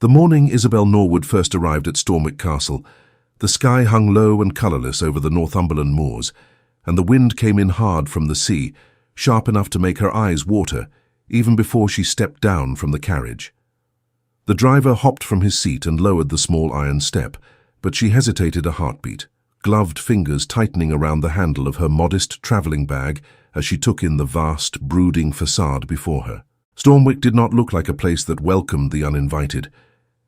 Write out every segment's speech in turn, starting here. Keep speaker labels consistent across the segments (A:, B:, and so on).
A: The morning Isabel Norwood first arrived at Stormwick Castle, the sky hung low and colourless over the Northumberland moors, and the wind came in hard from the sea, sharp enough to make her eyes water, even before she stepped down from the carriage. The driver hopped from his seat and lowered the small iron step, but she hesitated a heartbeat, gloved fingers tightening around the handle of her modest travelling bag as she took in the vast, brooding facade before her. Stormwick did not look like a place that welcomed the uninvited.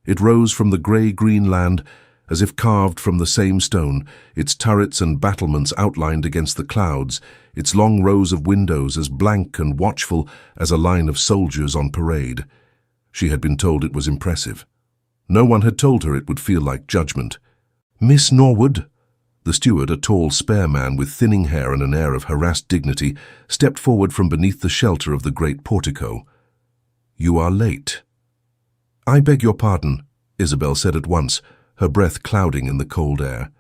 A: It rose from the grey-green land as if carved from the same stone, its turrets and battlements outlined against the clouds, its long rows of windows as blank and watchful as a line of soldiers on parade. She had been told it was impressive. No one had told her it would feel like judgment. "Miss Norwood?" The steward, a tall, spare man with thinning hair and an air of harassed dignity, stepped forward from beneath the shelter of the great portico. "You are late." "I beg your pardon," Isabel said at once, her breath clouding in the cold air.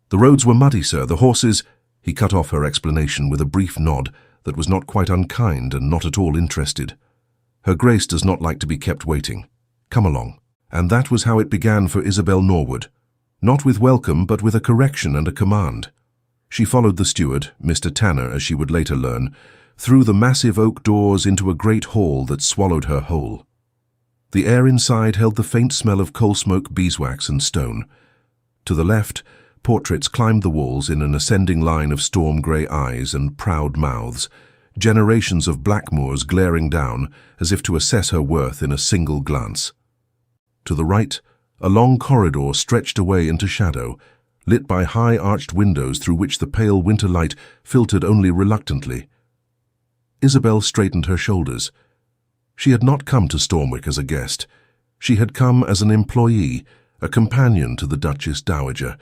A: "The roads were muddy, sir. The horses—" He cut off her explanation with a brief nod that was not quite unkind and not at all interested. "Her Grace does not like to be kept waiting. Come along." And that was how it began for Isabel Norwood. Not with welcome, but with a correction and a command. She followed the steward, Mr. Tanner as she would later learn, through the massive oak doors into a great hall that swallowed her whole. The air inside held the faint smell of coal smoke, beeswax and stone. To the left, portraits climbed the walls in an ascending line of storm-grey eyes and proud mouths, generations of Blackmoors glaring down as if to assess her worth in a single glance. To the right, a long corridor stretched away into shadow, lit by high arched windows through which the pale winter light filtered only reluctantly. Isabel straightened her shoulders. She had not come to Stormwick as a guest. She had come as an employee, a companion to the Duchess Dowager,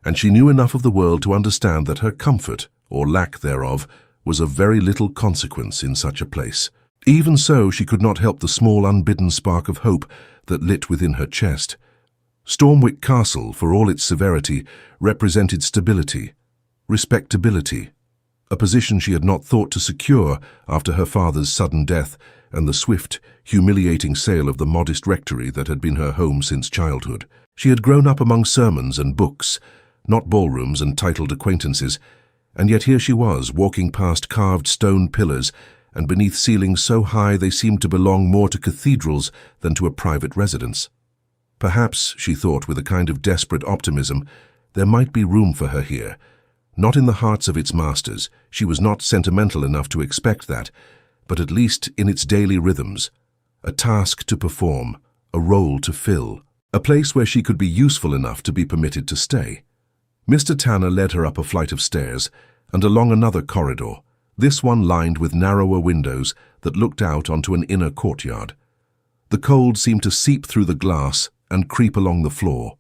A: and she knew enough of the world to understand that her comfort, or lack thereof, was of very little consequence in such a place. Even so, she could not help the small unbidden spark of hope that lit within her chest. Stormwick Castle, for all its severity, represented stability, respectability, a position she had not thought to secure after her father's sudden death and the swift, humiliating sale of the modest rectory that had been her home since childhood. She had grown up among sermons and books, not ballrooms and titled acquaintances, and yet here she was, walking past carved stone pillars and beneath ceilings so high they seemed to belong more to cathedrals than to a private residence. Perhaps, she thought with a kind of desperate optimism, there might be room for her here. Not in the hearts of its masters, she was not sentimental enough to expect that, but at least in its daily rhythms, a task to perform, a role to fill, a place where she could be useful enough to be permitted to stay. Mr. Tanner led her up a flight of stairs and along another corridor, this one lined with narrower windows that looked out onto an inner courtyard. The cold seemed to seep through the glass and creep along the floor.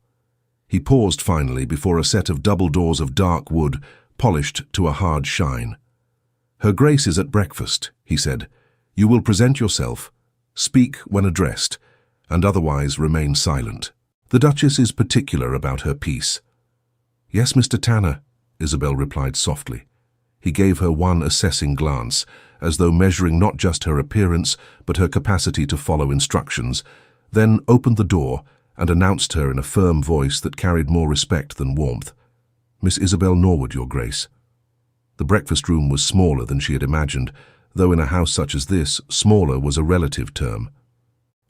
A: He paused finally before a set of double doors of dark wood, polished to a hard shine. "Her Grace is at breakfast," he said. "You will present yourself, speak when addressed, and otherwise remain silent. The Duchess is particular about her peace." "Yes, Mr. Tanner," Isabel replied softly. He gave her one assessing glance, as though measuring not just her appearance, but her capacity to follow instructions, then opened the door and announced her in a firm voice that carried more respect than warmth. "Miss Isabel Norwood, Your Grace." The breakfast room was smaller than she had imagined, though in a house such as this, smaller was a relative term.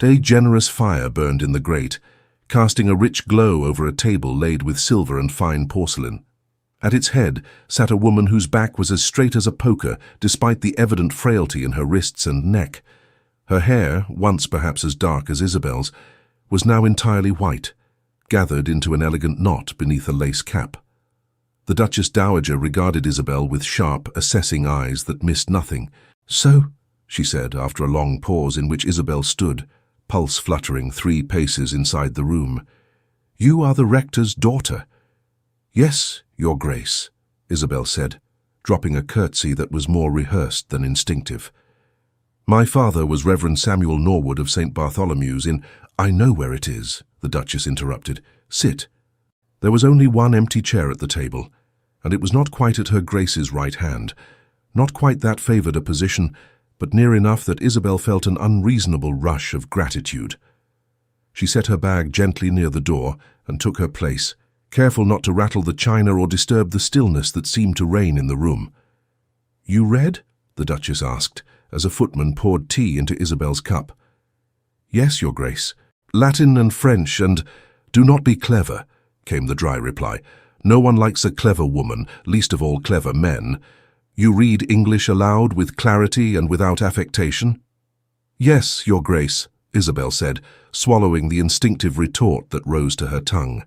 A: A generous fire burned in the grate, casting a rich glow over a table laid with silver and fine porcelain. At its head sat a woman whose back was as straight as a poker, despite the evident frailty in her wrists and neck. Her hair, once perhaps as dark as Isabel's, was now entirely white, gathered into an elegant knot beneath a lace cap. The Duchess Dowager regarded Isabel with sharp, assessing eyes that missed nothing. "So," she said after a long pause in which Isabel stood, pulse fluttering 3 paces inside the room, "you are the rector's daughter." "Yes, Your Grace," Isabel said, dropping a curtsy that was more rehearsed than instinctive. "My father was Reverend Samuel Norwood of St. Bartholomew's in—" "I know where it is," the Duchess interrupted. "Sit." There was only one empty chair at the table, and it was not quite at her Grace's right hand, not quite that favoured a position, but near enough that Isabel felt an unreasonable rush of gratitude. She set her bag gently near the door and took her place, careful not to rattle the china or disturb the stillness that seemed to reign in the room. "You read?" the Duchess asked, as a footman poured tea into Isabel's cup. "Yes, Your Grace. Latin and French and—" "Do not be clever," came the dry reply. "No one likes a clever woman, least of all clever men. You read English aloud with clarity and without affectation?" "Yes, Your Grace," Isabel said, swallowing the instinctive retort that rose to her tongue.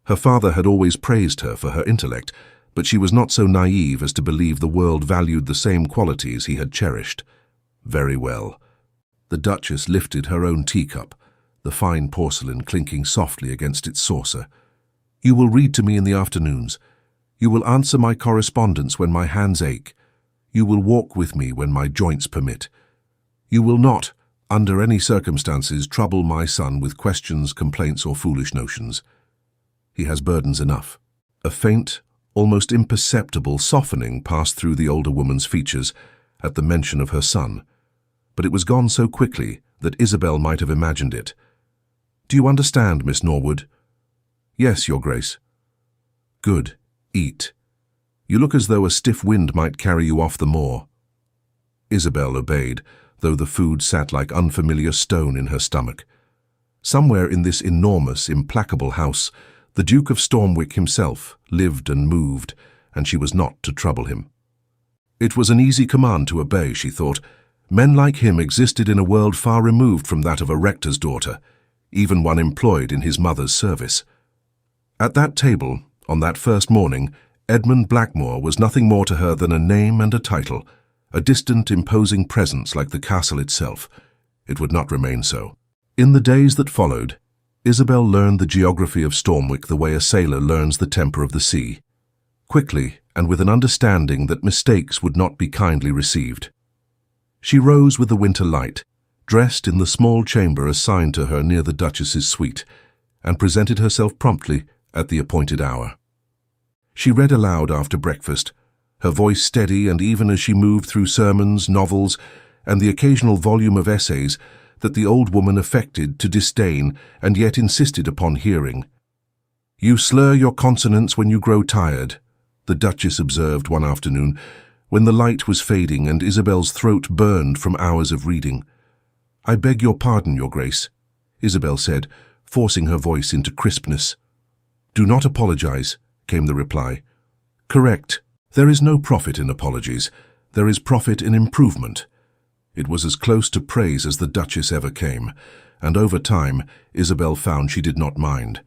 A: Her father had always praised her for her intellect, but she was not so naive as to believe the world valued the same qualities he had cherished. "Very well." The Duchess lifted her own teacup, the fine porcelain clinking softly against its saucer. "You will read to me in the afternoons. You will answer my correspondence when my hands ache. You will walk with me when my joints permit. You will not, under any circumstances, trouble my son with questions, complaints, or foolish notions. He has burdens enough." A faint, almost imperceptible softening passed through the older woman's features at the mention of her son, but it was gone so quickly that Isabel might have imagined it. "Do you understand, Miss Norwood?" "Yes, Your Grace." "Good. Eat. You look as though a stiff wind might carry you off the moor." Isabel obeyed, though the food sat like unfamiliar stone in her stomach. Somewhere in this enormous, implacable house, the Duke of Stormwick himself lived and moved, and she was not to trouble him. It was an easy command to obey, she thought. Men like him existed in a world far removed from that of a rector's daughter, even one employed in his mother's service. At that table, on that first morning, Edmund Blackmore was nothing more to her than a name and a title, a distant, imposing presence like the castle itself. It would not remain so. In the days that followed, Isabel learned the geography of Stormwick the way a sailor learns the temper of the sea, quickly and with an understanding that mistakes would not be kindly received. She rose with the winter light, dressed in the small chamber assigned to her near the Duchess's suite, and presented herself promptly at the appointed hour. She read aloud after breakfast, her voice steady and even as she moved through sermons, novels, and the occasional volume of essays that the old woman affected to disdain and yet insisted upon hearing. "You slur your consonants when you grow tired," the Duchess observed one afternoon, when the light was fading and Isabel's throat burned from hours of reading. "I beg your pardon, Your Grace," Isabel said, forcing her voice into crispness. "Do not apologize," came the reply. "Correct. There is no profit in apologies. There is profit in improvement." It was as close to praise as the Duchess ever came, and over time Isabel found she did not mind.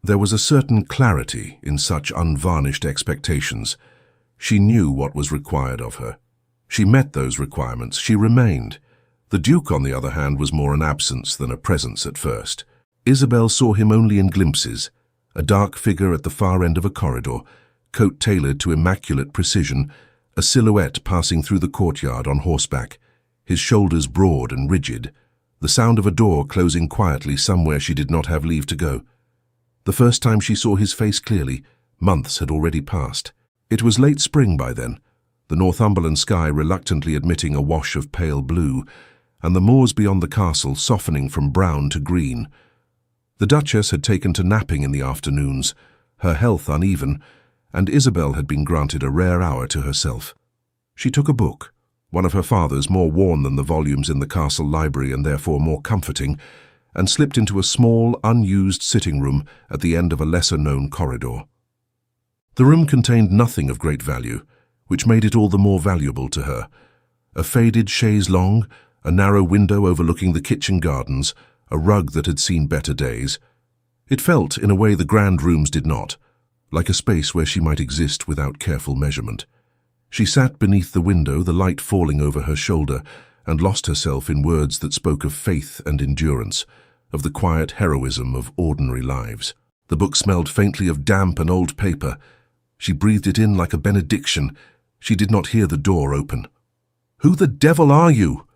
A: There was a certain clarity in such unvarnished expectations. She knew what was required of her. She met those requirements. She remained. The Duke, on the other hand, was more an absence than a presence at first. Isabel saw him only in glimpses, a dark figure at the far end of a corridor, coat tailored to immaculate precision, a silhouette passing through the courtyard on horseback, his shoulders broad and rigid, the sound of a door closing quietly somewhere she did not have leave to go. The first time she saw his face clearly, months had already passed. It was late spring by then, the Northumberland sky reluctantly admitting a wash of pale blue, and the moors beyond the castle softening from brown to green. The Duchess had taken to napping in the afternoons, her health uneven, and Isabel had been granted a rare hour to herself. She took a book, one of her father's, more worn than the volumes in the castle library and therefore more comforting, and slipped into a small, unused sitting room at the end of a lesser-known corridor. The room contained nothing of great value, which made it all the more valuable to her. A faded chaise longue, a narrow window overlooking the kitchen gardens, a rug that had seen better days. It felt, in a way the grand rooms did not, like a space where she might exist without careful measurement. She sat beneath the window, the light falling over her shoulder, and lost herself in words that spoke of faith and endurance, of the quiet heroism of ordinary lives. The book smelled faintly of damp and old paper. She breathed it in like a benediction. She did not hear the door open. "Who the devil are you?"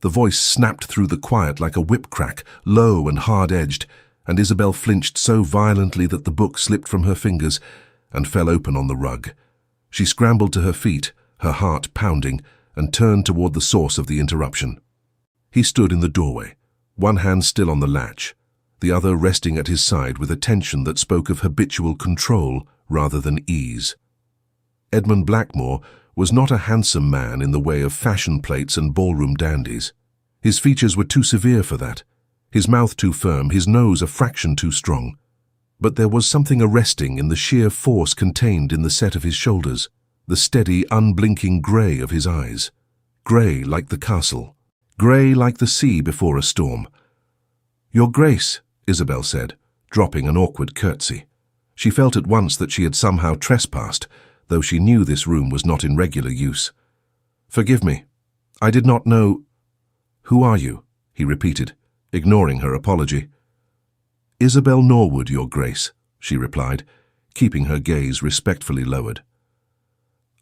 A: The voice snapped through the quiet like a whip crack, low and hard-edged, and Isabel flinched so violently that the book slipped from her fingers and fell open on the rug. She scrambled to her feet, her heart pounding, and turned toward the source of the interruption. He stood in the doorway, one hand still on the latch, the other resting at his side with a tension that spoke of habitual control rather than ease. Edmund Blackmore was not a handsome man in the way of fashion plates and ballroom dandies. His features were too severe for that, his mouth too firm, his nose a fraction too strong. But there was something arresting in the sheer force contained in the set of his shoulders, the steady, unblinking grey of his eyes. Grey like the castle, grey like the sea before a storm. "Your Grace," Isabel said, dropping an awkward curtsy. She felt at once that she had somehow trespassed, though she knew this room was not in regular use. "Forgive me. I did not know—" "Who are you?" he repeated, ignoring her apology. "Isabel Norwood, Your Grace," she replied, keeping her gaze respectfully lowered.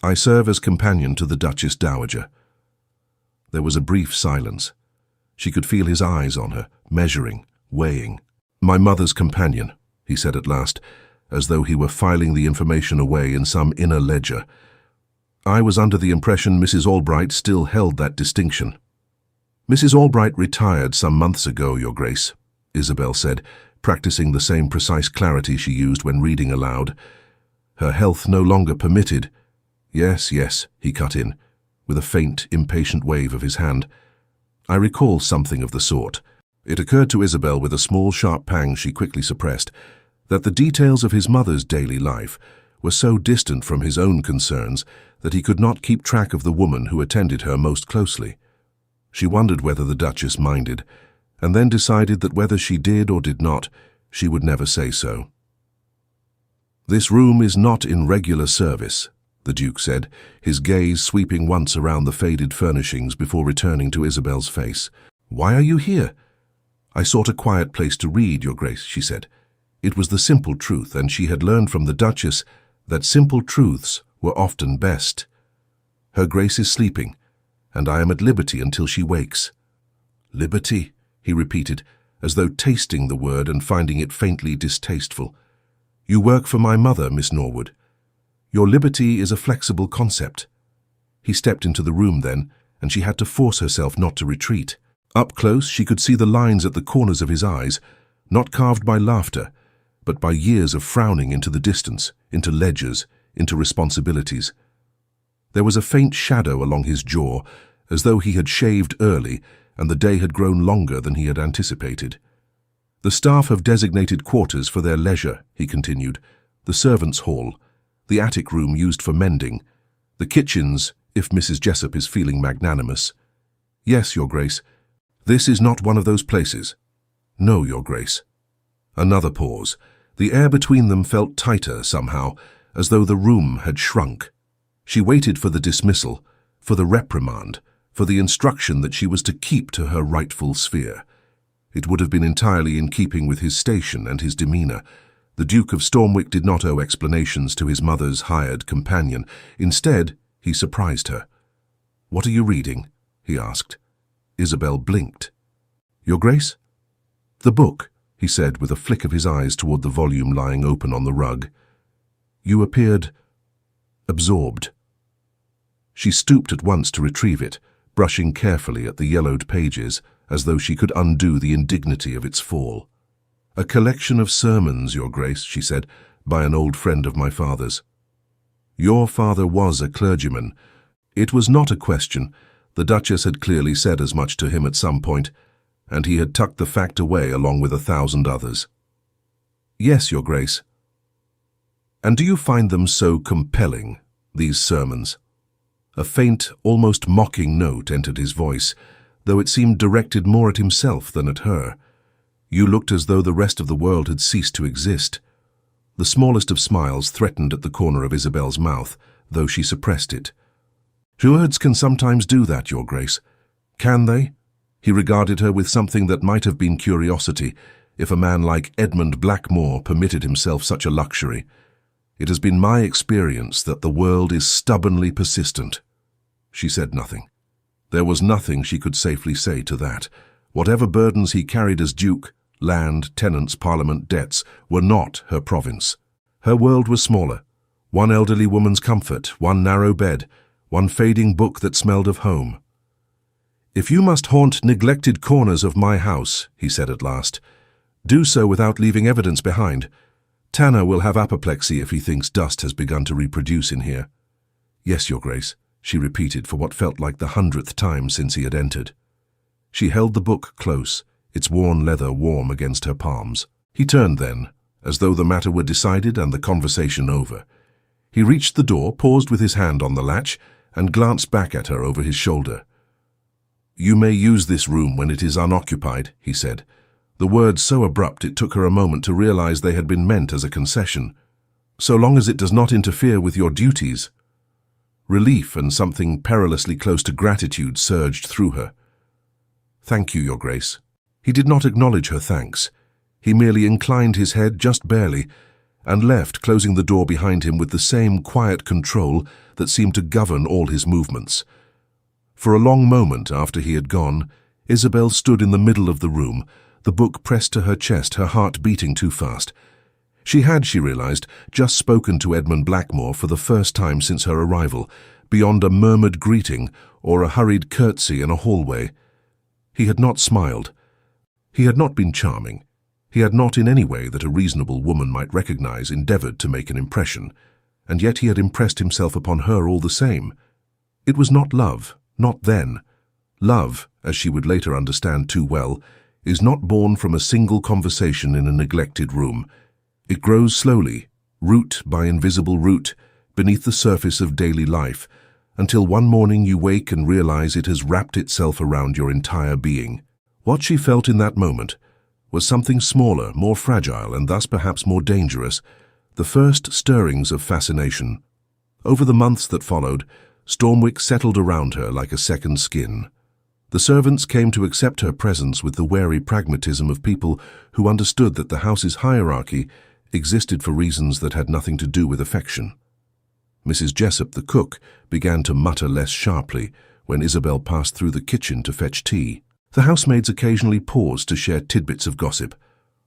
A: "I serve as companion to the Duchess Dowager." There was a brief silence. She could feel his eyes on her, measuring, weighing. "My mother's companion," he said at last, as though he were filing the information away in some inner ledger. "I was under the impression Mrs. Albright still held that distinction." "Mrs. Albright retired some months ago, Your Grace," Isabel said, practicing the same precise clarity she used when reading aloud. "Her health no longer permitted—" "Yes, yes," he cut in, with a faint, impatient wave of his hand. "I recall something of the sort." It occurred to Isabel with a small, sharp pang she quickly suppressed, that the details of his mother's daily life were so distant from his own concerns that he could not keep track of the woman who attended her most closely. She wondered whether the Duchess minded, and then decided that whether she did or did not, she would never say so. "This room is not in regular service," the Duke said, his gaze sweeping once around the faded furnishings before returning to Isabel's face. "Why are you here?" "I sought a quiet place to read, Your Grace," she said. It was the simple truth, and she had learned from the Duchess that simple truths were often best. "Her Grace is sleeping, and I am at liberty until she wakes." "Liberty," he repeated, as though tasting the word and finding it faintly distasteful. "You work for my mother, Miss Norwood. Your liberty is a flexible concept." He stepped into the room then, and she had to force herself not to retreat. Up close, she could see the lines at the corners of his eyes, not carved by laughter, but by years of frowning into the distance, into ledgers, into responsibilities. There was a faint shadow along his jaw, as though he had shaved early and the day had grown longer than he had anticipated. "The staff have designated quarters for their leisure," he continued, "the servants' hall, the attic room used for mending, the kitchens, if Mrs. Jessup is feeling magnanimous. Yes, Your Grace, this is not one of those places." "No, Your Grace." Another pause. The air between them felt tighter somehow, as though the room had shrunk. She waited for the dismissal, for the reprimand, for the instruction that she was to keep to her rightful sphere. It would have been entirely in keeping with his station and his demeanour. The Duke of Stormwick did not owe explanations to his mother's hired companion. Instead, he surprised her. "What are you reading?" he asked. Isabel blinked. "Your Grace?" "The book," he said with a flick of his eyes toward the volume lying open on the rug. "You appeared absorbed." She stooped at once to retrieve it, brushing carefully at the yellowed pages, as though she could undo the indignity of its fall. "A collection of sermons, Your Grace," she said, "by an old friend of my father's." "Your father was a clergyman." It was not a question. The Duchess had clearly said as much to him at some point, and he had tucked the fact away along with 1,000 others. "Yes, Your Grace." "And do you find them so compelling, these sermons?" A faint, almost mocking note entered his voice, though it seemed directed more at himself than at her. You looked as though the rest of the world had ceased to exist. The smallest of smiles threatened at the corner of Isabel's mouth, though she suppressed it. "Words can sometimes do that, Your Grace." "Can they?" He regarded her with something that might have been curiosity, if a man like Edmund Blackmore permitted himself such a luxury. "It has been my experience that the world is stubbornly persistent." She said nothing. There was nothing she could safely say to that. Whatever burdens he carried as Duke, land, tenants, parliament, debts, were not her province. Her world was smaller. One elderly woman's comfort, one narrow bed, one fading book that smelled of home. "If you must haunt neglected corners of my house," he said at last, Do so without leaving evidence behind. Tanner will have apoplexy if he thinks dust has begun to reproduce in here." "Yes, Your Grace," she repeated for what felt like the 100th time since he had entered. She held the book close, its worn leather warm against her palms. He turned then, as though the matter were decided and the conversation over. He reached the door, paused with his hand on the latch, and glanced back at her over his shoulder. "You may use this room when it is unoccupied," he said. The words so abrupt it took her a moment to realize they had been meant as a concession. "So long as it does not interfere with your duties." Relief and something perilously close to gratitude surged through her. "Thank you, Your Grace." He did not acknowledge her thanks. He merely inclined his head just barely and left, closing the door behind him with the same quiet control that seemed to govern all his movements. For a long moment after he had gone, Isabel stood in the middle of the room, the book pressed to her chest, her heart beating too fast. She had, she realized, just spoken to Edmund Blackmore for the first time since her arrival, beyond a murmured greeting or a hurried curtsy in a hallway. He had not smiled. He had not been charming. He had not in any way that a reasonable woman might recognize endeavored to make an impression, and yet he had impressed himself upon her all the same. It was not love, not then. Love, as she would later understand too well, is not born from a single conversation in a neglected room. It grows slowly, root by invisible root, beneath the surface of daily life, until one morning you wake and realize it has wrapped itself around your entire being. What she felt in that moment was something smaller, more fragile, and thus perhaps more dangerous, the first stirrings of fascination. Over the months that followed, Stormwick settled around her like a second skin. The servants came to accept her presence with the wary pragmatism of people who understood that the house's hierarchy existed for reasons that had nothing to do with affection. Mrs. Jessup, the cook, began to mutter less sharply when Isabel passed through the kitchen to fetch tea. The housemaids occasionally paused to share tidbits of gossip,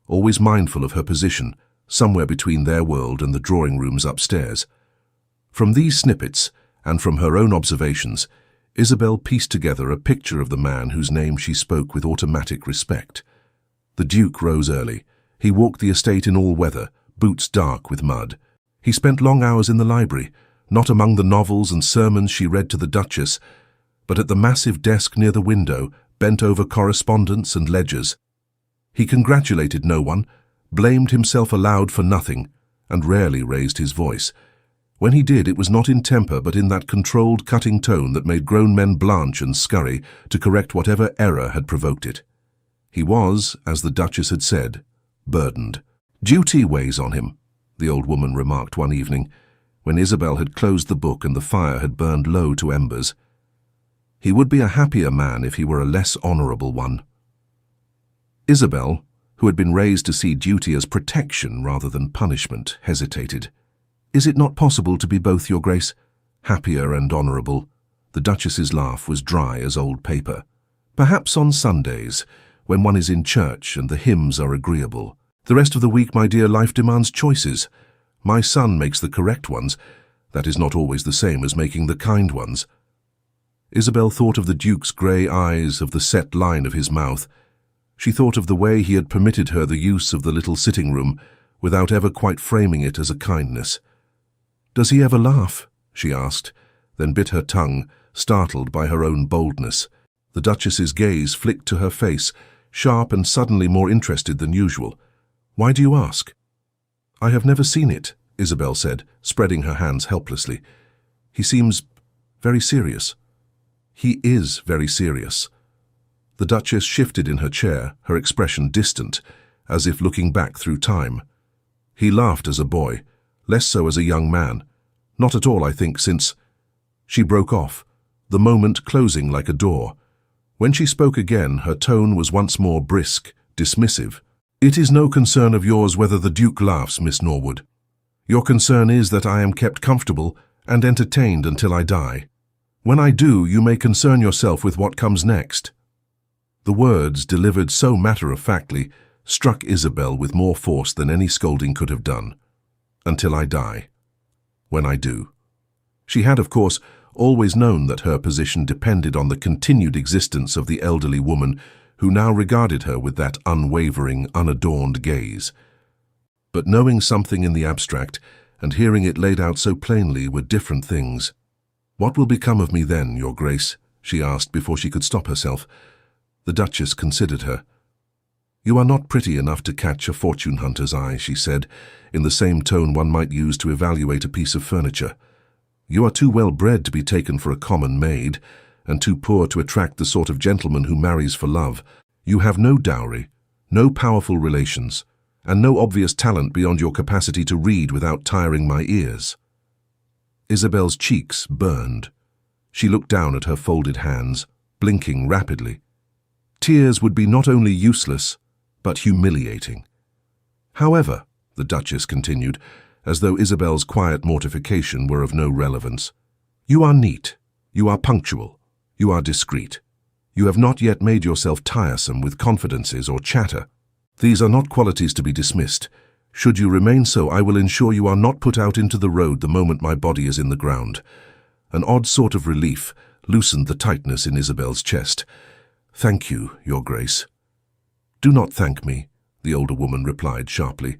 A: always mindful of her position, somewhere between their world and the drawing rooms upstairs. From these snippets, and from her own observations, Isabel pieced together a picture of the man whose name she spoke with automatic respect. The Duke rose early. He walked the estate in all weather, boots dark with mud. He spent long hours in the library, not among the novels and sermons she read to the Duchess, but at the massive desk near the window, bent over correspondence and ledgers. He congratulated no one, blamed himself aloud for nothing, and rarely raised his voice. When he did, it was not in temper but in that controlled, cutting tone that made grown men blanch and scurry to correct whatever error had provoked it. He was, as the Duchess had said, burdened. "Duty weighs on him," the old woman remarked one evening, when Isabel had closed the book and the fire had burned low to embers. "He would be a happier man if he were a less honorable one." Isabel, who had been raised to see duty as protection rather than punishment, hesitated. "Is it not possible to be both, Your Grace? Happier and honorable?" The Duchess's laugh was dry as old paper. "Perhaps on Sundays, when one is in church and the hymns are agreeable. The rest of the week, my dear, life demands choices. My son makes the correct ones. That is not always the same as making the kind ones." Isabel thought of the Duke's grey eyes, of the set line of his mouth. She thought of the way he had permitted her the use of the little sitting room, without ever quite framing it as a kindness. "Does he ever laugh?" she asked, then bit her tongue, startled by her own boldness. The Duchess's gaze flicked to her face, sharp and suddenly more interested than usual. "Why do you ask?" "I have never seen it," Isabel said, spreading her hands helplessly. "He seems very serious." "He is very serious." The Duchess shifted in her chair, her expression distant, as if looking back through time. "He laughed as a boy, less so as a young man. Not at all, I think, since—" She broke off, the moment closing like a door. When she spoke again, her tone was once more brisk, dismissive. "It is no concern of yours whether the Duke laughs, Miss Norwood. Your concern is that I am kept comfortable and entertained until I die. When I do, you may concern yourself with what comes next." The words, delivered so matter-of-factly, struck Isabel with more force than any scolding could have done. Until I die. When I do. She had, of course, always known that her position depended on the continued existence of the elderly woman who now regarded her with that unwavering, unadorned gaze. But knowing something in the abstract and hearing it laid out so plainly were different things. "What will become of me then, Your Grace?" she asked before she could stop herself. The Duchess considered her. "You are not pretty enough to catch a fortune hunter's eye," she said, in the same tone one might use to evaluate a piece of furniture. "You are too well bred to be taken for a common maid, and too poor to attract the sort of gentleman who marries for love. You have no dowry, no powerful relations, and no obvious talent beyond your capacity to read without tiring my ears." Isabel's cheeks burned. She looked down at her folded hands, blinking rapidly. Tears would be not only useless, but humiliating. "However," the Duchess continued, as though Isabel's quiet mortification were of no relevance, "you are neat, you are punctual, you are discreet. You have not yet made yourself tiresome with confidences or chatter. These are not qualities to be dismissed. Should you remain so, I will ensure you are not put out into the road the moment my body is in the ground." An odd sort of relief loosened the tightness in Isabel's chest. "Thank you, Your Grace." "Do not thank me," the older woman replied sharply.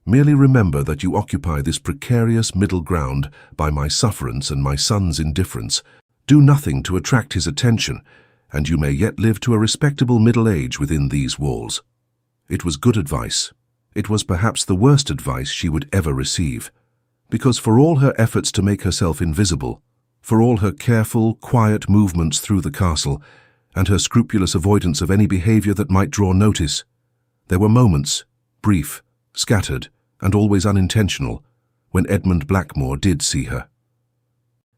A: "Merely remember that you occupy this precarious middle ground by my sufferance and my son's indifference. Do nothing to attract his attention, and you may yet live to a respectable middle age within these walls." It was good advice. It was perhaps the worst advice she would ever receive, because for all her efforts to make herself invisible, for all her careful, quiet movements through the castle, and her scrupulous avoidance of any behavior that might draw notice, there were moments, brief, scattered, and always unintentional, when Edmund Blackmore did see her.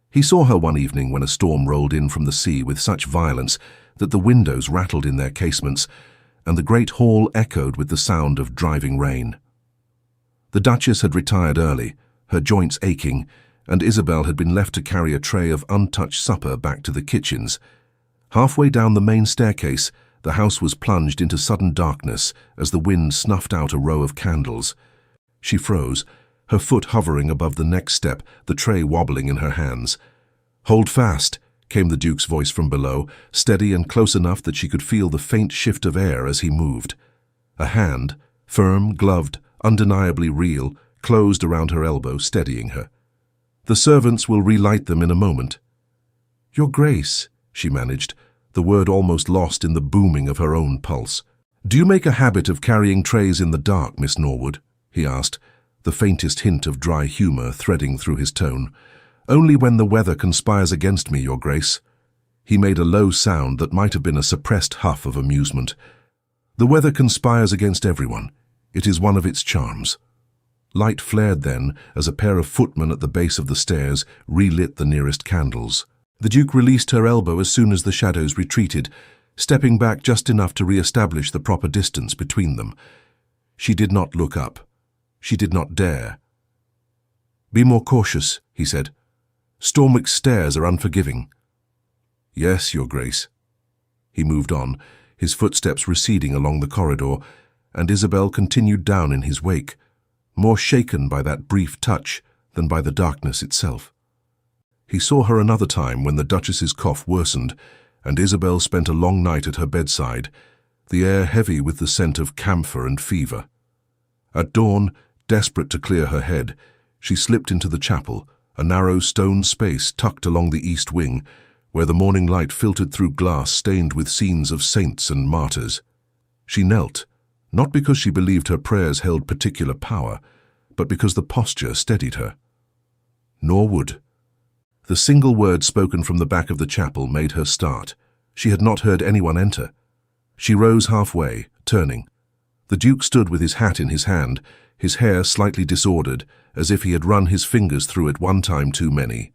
A: He saw her one evening when a storm rolled in from the sea with such violence that the windows rattled in their casements, and the great hall echoed with the sound of driving rain. The Duchess had retired early, her joints aching, and Isabel had been left to carry a tray of untouched supper back to the kitchens. Halfway down the main staircase, the house was plunged into sudden darkness as the wind snuffed out a row of candles. She froze, her foot hovering above the next step, the tray wobbling in her hands. "Hold fast," came the Duke's voice from below, steady and close enough that she could feel the faint shift of air as he moved. A hand, firm, gloved, undeniably real, closed around her elbow, steadying her. "The servants will relight them in a moment." "Your Grace," she managed, the word almost lost in the booming of her own pulse. "Do you make a habit of carrying trays in the dark, Miss Norwood?" he asked, the faintest hint of dry humour threading through his tone. "Only when the weather conspires against me, Your Grace." He made a low sound that might have been a suppressed huff of amusement. "The weather conspires against everyone. It is one of its charms." Light flared then as a pair of footmen at the base of the stairs relit the nearest candles. The Duke released her elbow as soon as the shadows retreated, stepping back just enough to re-establish the proper distance between them. She did not look up. She did not dare. "Be more cautious," he said. "Stormwick's stairs are unforgiving." "Yes, Your Grace." He moved on, his footsteps receding along the corridor, and Isabel continued down in his wake, more shaken by that brief touch than by the darkness itself. He saw her another time when the Duchess's cough worsened, and Isabel spent a long night at her bedside, the air heavy with the scent of camphor and fever. At dawn, desperate to clear her head, she slipped into the chapel, a narrow stone space tucked along the east wing, where the morning light filtered through glass stained with scenes of saints and martyrs. She knelt, not because she believed her prayers held particular power, but because the posture steadied her. Norwood. The single word spoken from the back of the chapel made her start. She had not heard anyone enter. She rose halfway, turning. The Duke stood with his hat in his hand, his hair slightly disordered, as if he had run his fingers through it one time too many.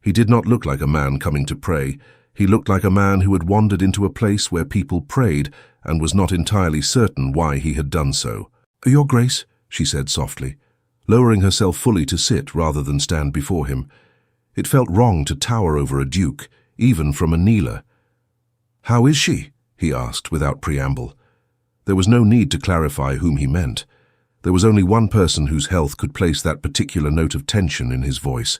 A: He did not look like a man coming to pray. He looked like a man who had wandered into a place where people prayed and was not entirely certain why he had done so. "Your Grace," she said softly, lowering herself fully to sit rather than stand before him. It felt wrong to tower over a duke, even from a kneeler. "How is she?" he asked without preamble. There was no need to clarify whom he meant. There was only one person whose health could place that particular note of tension in his voice.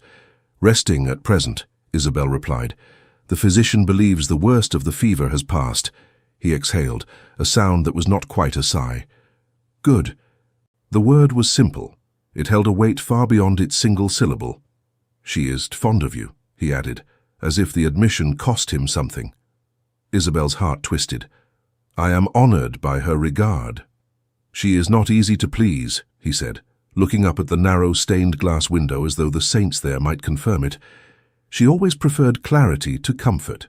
A: "Resting at present," Isabel replied. "The physician believes the worst of the fever has passed. he exhaled, a sound that was not quite a sigh. Good. The word was simple. It held a weight far beyond its single syllable. She is fond of you, he added, as if the admission cost him something. Isabel's heart twisted. I am honored by her regard. She is not easy to please, he said, looking up at the narrow stained-glass window as though the saints there might confirm it. She always preferred clarity to comfort.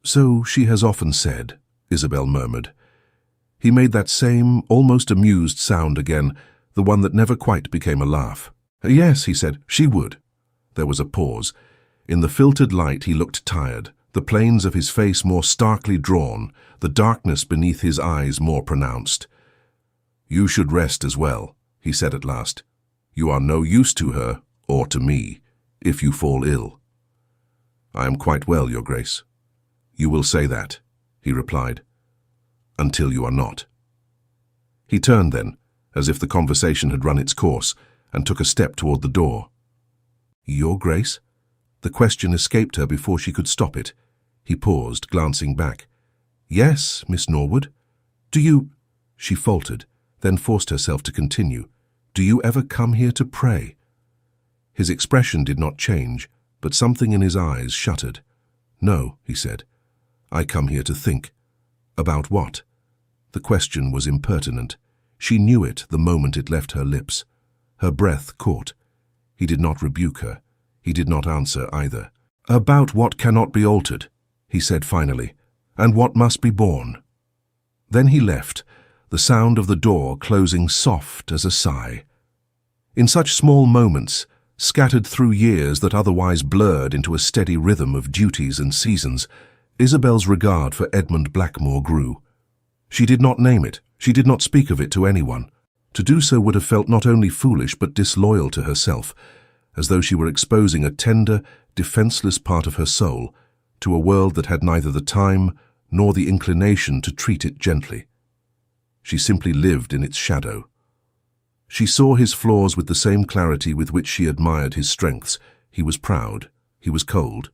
A: So she has often said, Isabel murmured. He made that same, almost amused sound again, the one that never quite became a laugh. Yes, he said, she would. There was a pause. In the filtered light he looked tired, the planes of his face more starkly drawn, the darkness beneath his eyes more pronounced. You should rest as well, he said at last. You are no use to her, or to me, if you fall ill. I am quite well, Your Grace. You will say that, he replied, until you are not. He turned then, as if the conversation had run its course, and took a step toward the door. Your Grace? The question escaped her before she could stop it. He paused, glancing back. Yes, Miss Norwood. Do you... She faltered, then forced herself to continue. Do you ever come here to pray? His expression did not change, but something in his eyes shuttered. No, he said. I come here to think. About what? The question was impertinent. She knew it the moment it left her lips. Her breath caught. He did not rebuke her. He did not answer either. About what cannot be altered, he said finally, and what must be borne. Then he left, the sound of the door closing soft as a sigh. In such small moments, scattered through years that otherwise blurred into a steady rhythm of duties and seasons, Isabel's regard for Edmund Blackmore grew. She did not name it, she did not speak of it to anyone. To do so would have felt not only foolish but disloyal to herself, as though she were exposing a tender, defenseless part of her soul to a world that had neither the time nor the inclination to treat it gently. She simply lived in its shadow. She saw his flaws with the same clarity with which she admired his strengths. He was proud. He was cold.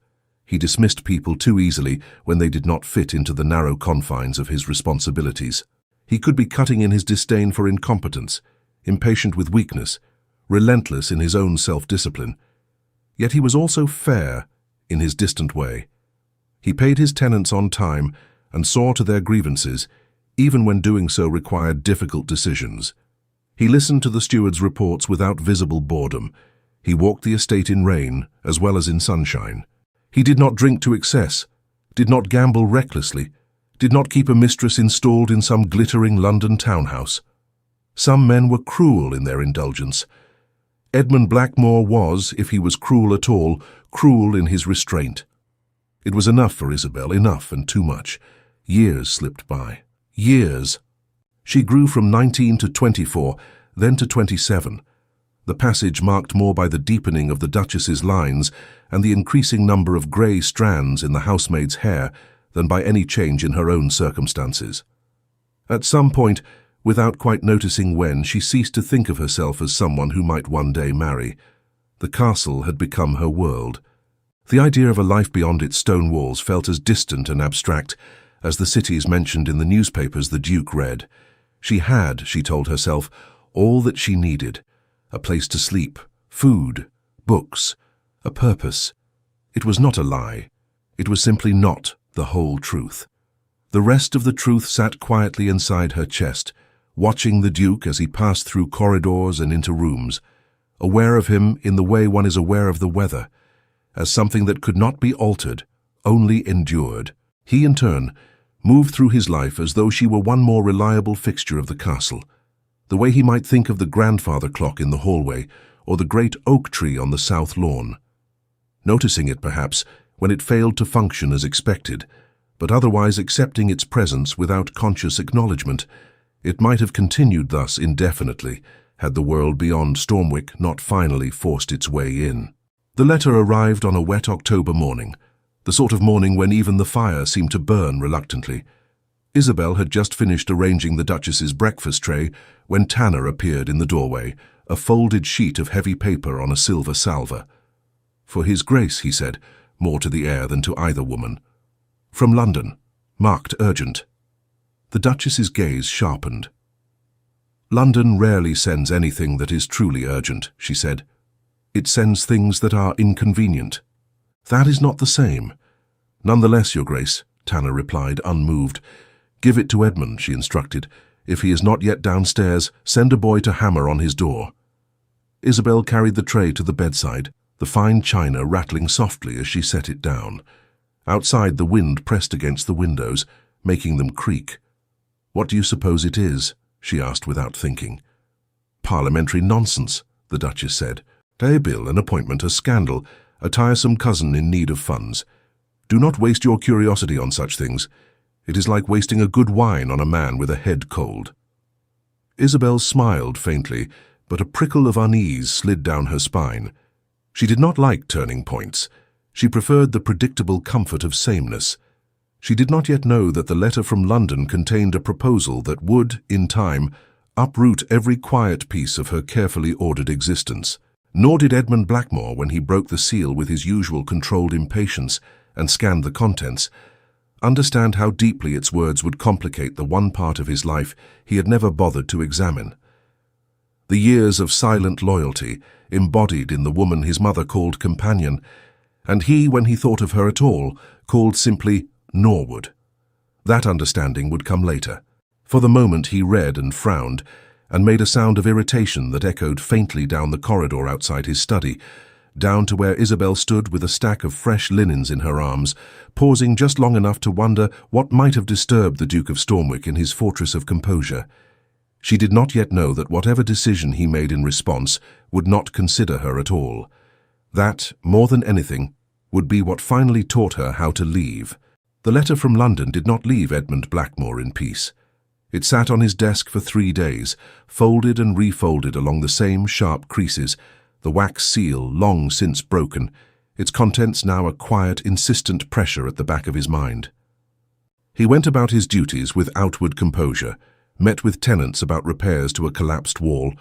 A: He dismissed people too easily when they did not fit into the narrow confines of his responsibilities. He could be cutting in his disdain for incompetence, impatient with weakness, relentless in his own self-discipline. Yet he was also fair in his distant way. He paid his tenants on time and saw to their grievances, even when doing so required difficult decisions. He listened to the steward's reports without visible boredom. He walked the estate in rain as well as in sunshine. He did not drink to excess, did not gamble recklessly, did not keep a mistress installed in some glittering London townhouse. Some men were cruel in their indulgence. Edmund Blackmore was, if he was cruel at all, cruel in his restraint. It was enough for Isabel, enough and too much. Years slipped by. Years. She grew from 19 to 24, then to 27. The passage marked more by the deepening of the Duchess's lines and the increasing number of grey strands in the housemaid's hair than by any change in her own circumstances. At some point, without quite noticing when, she ceased to think of herself as someone who might one day marry. The castle had become her world. The idea of a life beyond its stone walls felt as distant and abstract as the cities mentioned in the newspapers the Duke read. She had, she told herself, all that she needed: a place to sleep, food, books, a purpose. It was not a lie. It was simply not the whole truth. The rest of the truth sat quietly inside her chest, watching the Duke as he passed through corridors and into rooms, aware of him in the way one is aware of the weather, as something that could not be altered, only endured. He, in turn, moved through his life as though she were one more reliable fixture of the castle, the way he might think of the grandfather clock in the hallway or the great oak tree on the south lawn. Noticing it, perhaps, when it failed to function as expected, but otherwise accepting its presence without conscious acknowledgement, it might have continued thus indefinitely had the world beyond Stormwick not finally forced its way in. The letter arrived on a wet October morning, the sort of morning when even the fire seemed to burn reluctantly. Isabel had just finished arranging the Duchess's breakfast tray when Tanner appeared in the doorway, a folded sheet of heavy paper on a silver salver. For His Grace, he said, more to the air than to either woman. From London. marked urgent. The Duchess's gaze sharpened. "London rarely sends anything that is truly urgent," she said. "It sends things that are inconvenient." "That is not the same." "Nonetheless, Your Grace," Tanner replied, unmoved. "Give it to Edmund," she instructed. "If he is not yet downstairs, send a boy to hammer on his door." Isabel carried the tray to the bedside, the fine china rattling softly as she set it down. Outside, the wind pressed against the windows, making them creak. "What do you suppose it is?" she asked without thinking. "Parliamentary nonsense," the Duchess said. "A bill, an appointment, a scandal, a tiresome cousin in need of funds. Do not waste your curiosity on such things. It is like wasting a good wine on a man with a head cold." Isabel smiled faintly, but a prickle of unease slid down her spine. She did not like turning points. She preferred the predictable comfort of sameness. She did not yet know that the letter from London contained a proposal that would, in time, uproot every quiet piece of her carefully ordered existence. Nor did Edmund Blackmore, when he broke the seal with his usual controlled impatience and scanned the contents, understand how deeply its words would complicate the one part of his life he had never bothered to examine. The years of silent loyalty, embodied in the woman his mother called companion, and he, when he thought of her at all, called simply Norwood. That understanding would come later. For the moment he read and frowned, and made a sound of irritation that echoed faintly down the corridor outside his study, down to where Isabel stood with a stack of fresh linens in her arms, pausing just long enough to wonder what might have disturbed the Duke of Stormwick in his fortress of composure. She did not yet know that whatever decision he made in response would not consider her at all. That, more than anything, would be what finally taught her how to leave. The letter from London did not leave Edmund Blackmore in peace. It sat on his desk for 3 days, folded and refolded along the same sharp creases, the wax seal long since broken, its contents now a quiet, insistent pressure at the back of his mind. He went about his duties with outward composure, met with tenants about repairs to a collapsed wall,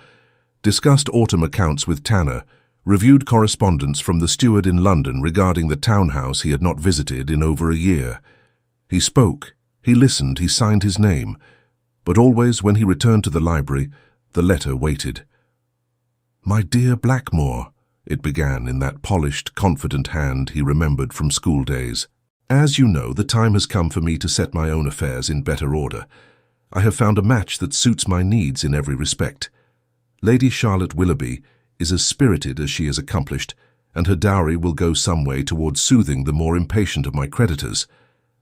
A: discussed autumn accounts with Tanner, reviewed correspondence from the steward in London regarding the townhouse he had not visited in over a year. He spoke, he listened, he signed his name, but always when he returned to the library, the letter waited. "My dear Blackmore," it began in that polished, confident hand he remembered from school days. "As you know, the time has come for me to set my own affairs in better order. I have found a match that suits my needs in every respect. Lady Charlotte Willoughby is as spirited as she is accomplished, and her dowry will go some way towards soothing the more impatient of my creditors.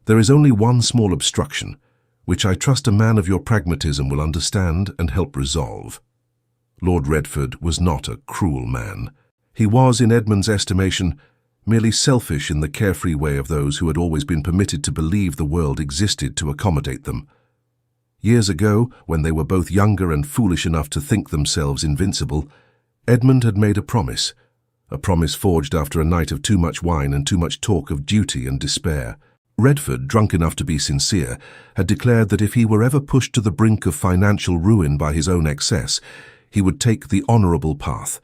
A: There is only one small obstruction, which I trust a man of your pragmatism will understand and help resolve." Lord Redford was not a cruel man. He was, in Edmund's estimation, merely selfish in the carefree way of those who had always been permitted to believe the world existed to accommodate them. Years ago, when they were both younger and foolish enough to think themselves invincible, Edmund had made a promise forged after a night of too much wine and too much talk of duty and despair. Redford, drunk enough to be sincere, had declared that if he were ever pushed to the brink of financial ruin by his own excess, he would take the honourable path.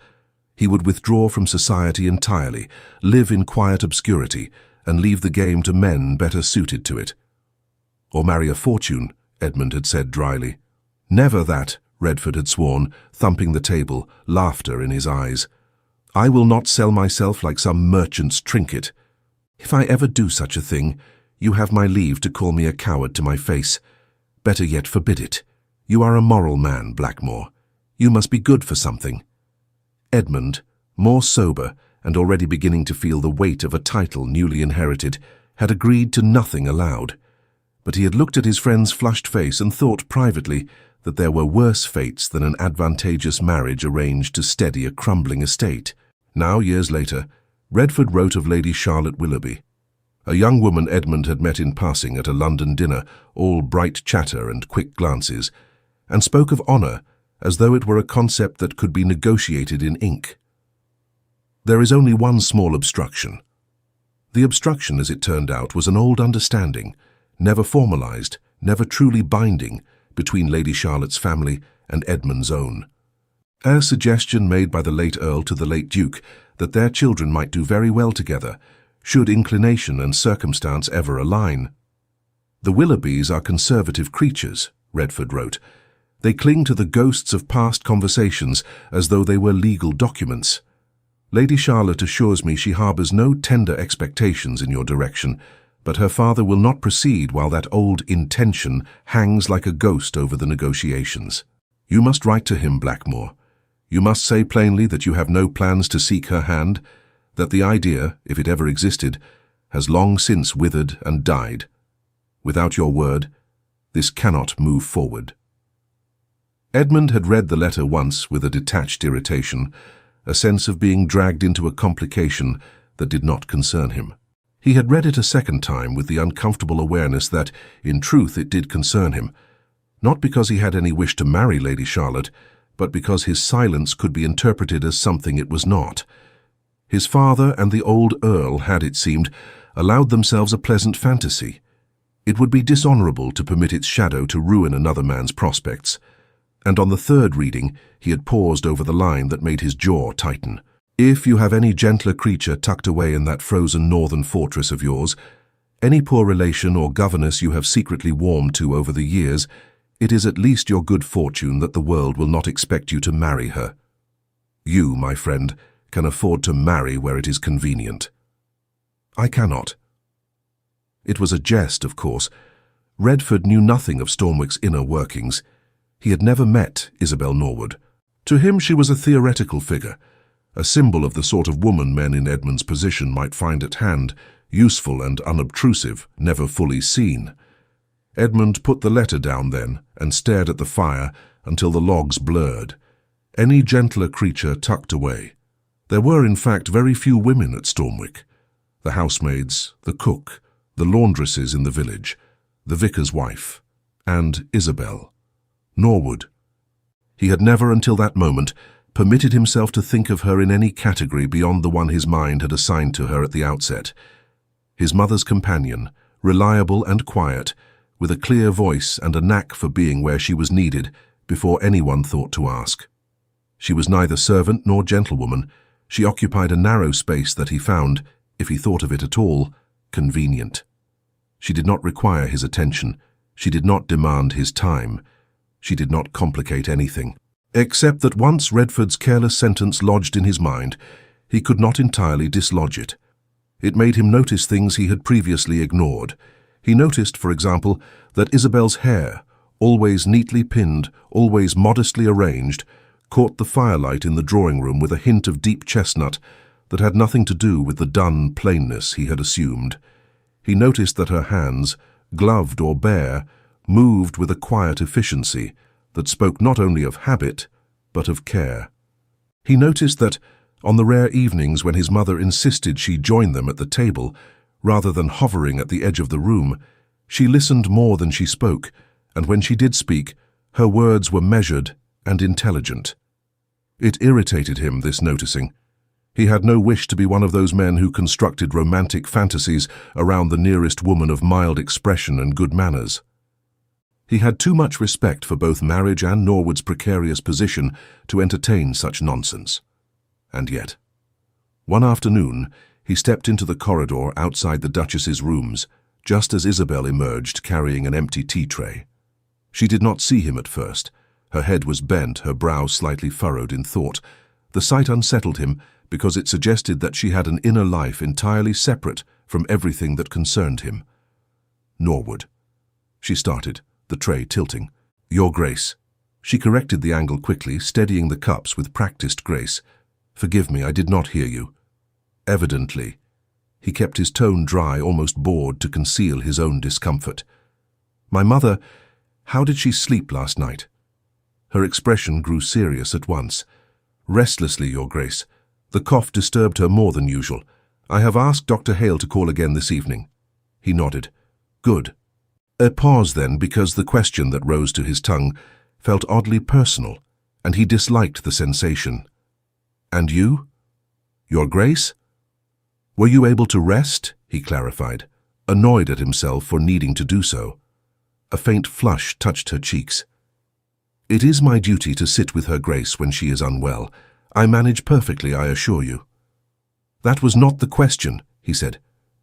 A: He would withdraw from society entirely, live in quiet obscurity, and leave the game to men better suited to it. "Or marry a fortune," Edmund had said dryly. "Never that," Redford had sworn, thumping the table, laughter in his eyes. "I will not sell myself like some merchant's trinket. If I ever do such a thing, you have my leave to call me a coward to my face. Better yet, forbid it. You are a moral man, Blackmore. You must be good for something." Edmund, more sober and already beginning to feel the weight of a title newly inherited, had agreed to nothing aloud. But he had looked at his friend's flushed face and thought privately that there were worse fates than an advantageous marriage arranged to steady a crumbling estate. Now, years later, Redford wrote of Lady Charlotte Willoughby, a young woman Edmund had met in passing at a London dinner, all bright chatter and quick glances, and spoke of honour as though it were a concept that could be negotiated in ink. There is only one small obstruction. The obstruction, as it turned out, was an old understanding, never formalized, never truly binding, between Lady Charlotte's family and Edmund's own. A suggestion made by the late Earl to the late Duke that their children might do very well together, should inclination and circumstance ever align. The Willoughbys are conservative creatures, Redford wrote. They cling to the ghosts of past conversations as though they were legal documents. Lady Charlotte assures me she harbours no tender expectations in your direction, but her father will not proceed while that old intention hangs like a ghost over the negotiations. You must write to him, Blackmore. You must say plainly that you have no plans to seek her hand, that the idea, if it ever existed, has long since withered and died. Without your word, this cannot move forward. Edmund had read the letter once with a detached irritation, a sense of being dragged into a complication that did not concern him. He had read it a second time with the uncomfortable awareness that, in truth, it did concern him, not because he had any wish to marry Lady Charlotte, but because his silence could be interpreted as something it was not. His father and the old Earl had, it seemed, allowed themselves a pleasant fantasy. It would be dishonourable to permit its shadow to ruin another man's prospects. And on the third reading, he had paused over the line that made his jaw tighten. If you have any gentler creature tucked away in that frozen northern fortress of yours, any poor relation or governess you have secretly warmed to over the years, it is at least your good fortune that the world will not expect you to marry her. You, my friend, can afford to marry where it is convenient. I cannot. It was a jest, of course. Redford knew nothing of Stormwick's inner workings. He had never met Isabel Norwood. To him she was a theoretical figure, a symbol of the sort of woman men in Edmund's position might find at hand, useful and unobtrusive, never fully seen. Edmund put the letter down then and stared at the fire until the logs blurred. Any gentler creature tucked away. There were, in fact, very few women at Stormwick. The housemaids, the cook, the laundresses in the village, the vicar's wife, and Isabel. Norwood. He had never until that moment permitted himself to think of her in any category beyond the one his mind had assigned to her at the outset. His mother's companion, reliable and quiet, with a clear voice and a knack for being where she was needed before anyone thought to ask. She was neither servant nor gentlewoman. She occupied a narrow space that he found, if he thought of it at all, convenient. She did not require his attention. She did not demand his time. She did not complicate anything. Except that once Redford's careless sentence lodged in his mind, he could not entirely dislodge it. It made him notice things he had previously ignored. He noticed, for example, that Isabel's hair, always neatly pinned, always modestly arranged, caught the firelight in the drawing-room with a hint of deep chestnut that had nothing to do with the dun plainness he had assumed. He noticed that her hands, gloved or bare, moved with a quiet efficiency that spoke not only of habit, but of care. He noticed that, on the rare evenings when his mother insisted she join them at the table, rather than hovering at the edge of the room, she listened more than she spoke, and when she did speak, her words were measured and intelligent. It irritated him, this noticing. He had no wish to be one of those men who constructed romantic fantasies around the nearest woman of mild expression and good manners. He had too much respect for both marriage and Norwood's precarious position to entertain such nonsense. And yet, one afternoon, he stepped into the corridor outside the Duchess's rooms, just as Isabel emerged carrying an empty tea tray. She did not see him at first. Her head was bent, her brow slightly furrowed in thought. The sight unsettled him because it suggested that she had an inner life entirely separate from everything that concerned him. Norwood. She started, the tray tilting. Your Grace. She corrected the angle quickly, steadying the cups with practiced grace. Forgive me, I did not hear you. Evidently. He kept his tone dry, almost bored, to conceal his own discomfort. My mother, how did she sleep last night? Her expression grew serious at once. Restlessly, Your Grace. The cough disturbed her more than usual. I have asked Dr. Hale to call again this evening. He nodded. Good. A pause then, because the question that rose to his tongue felt oddly personal, and he disliked the sensation. And you? Your Grace? Were you able to rest? He clarified, annoyed at himself for needing to do so. A faint flush touched her cheeks. It is my duty to sit with Her Grace when she is unwell. I manage perfectly, I assure you. That was not the question, he said.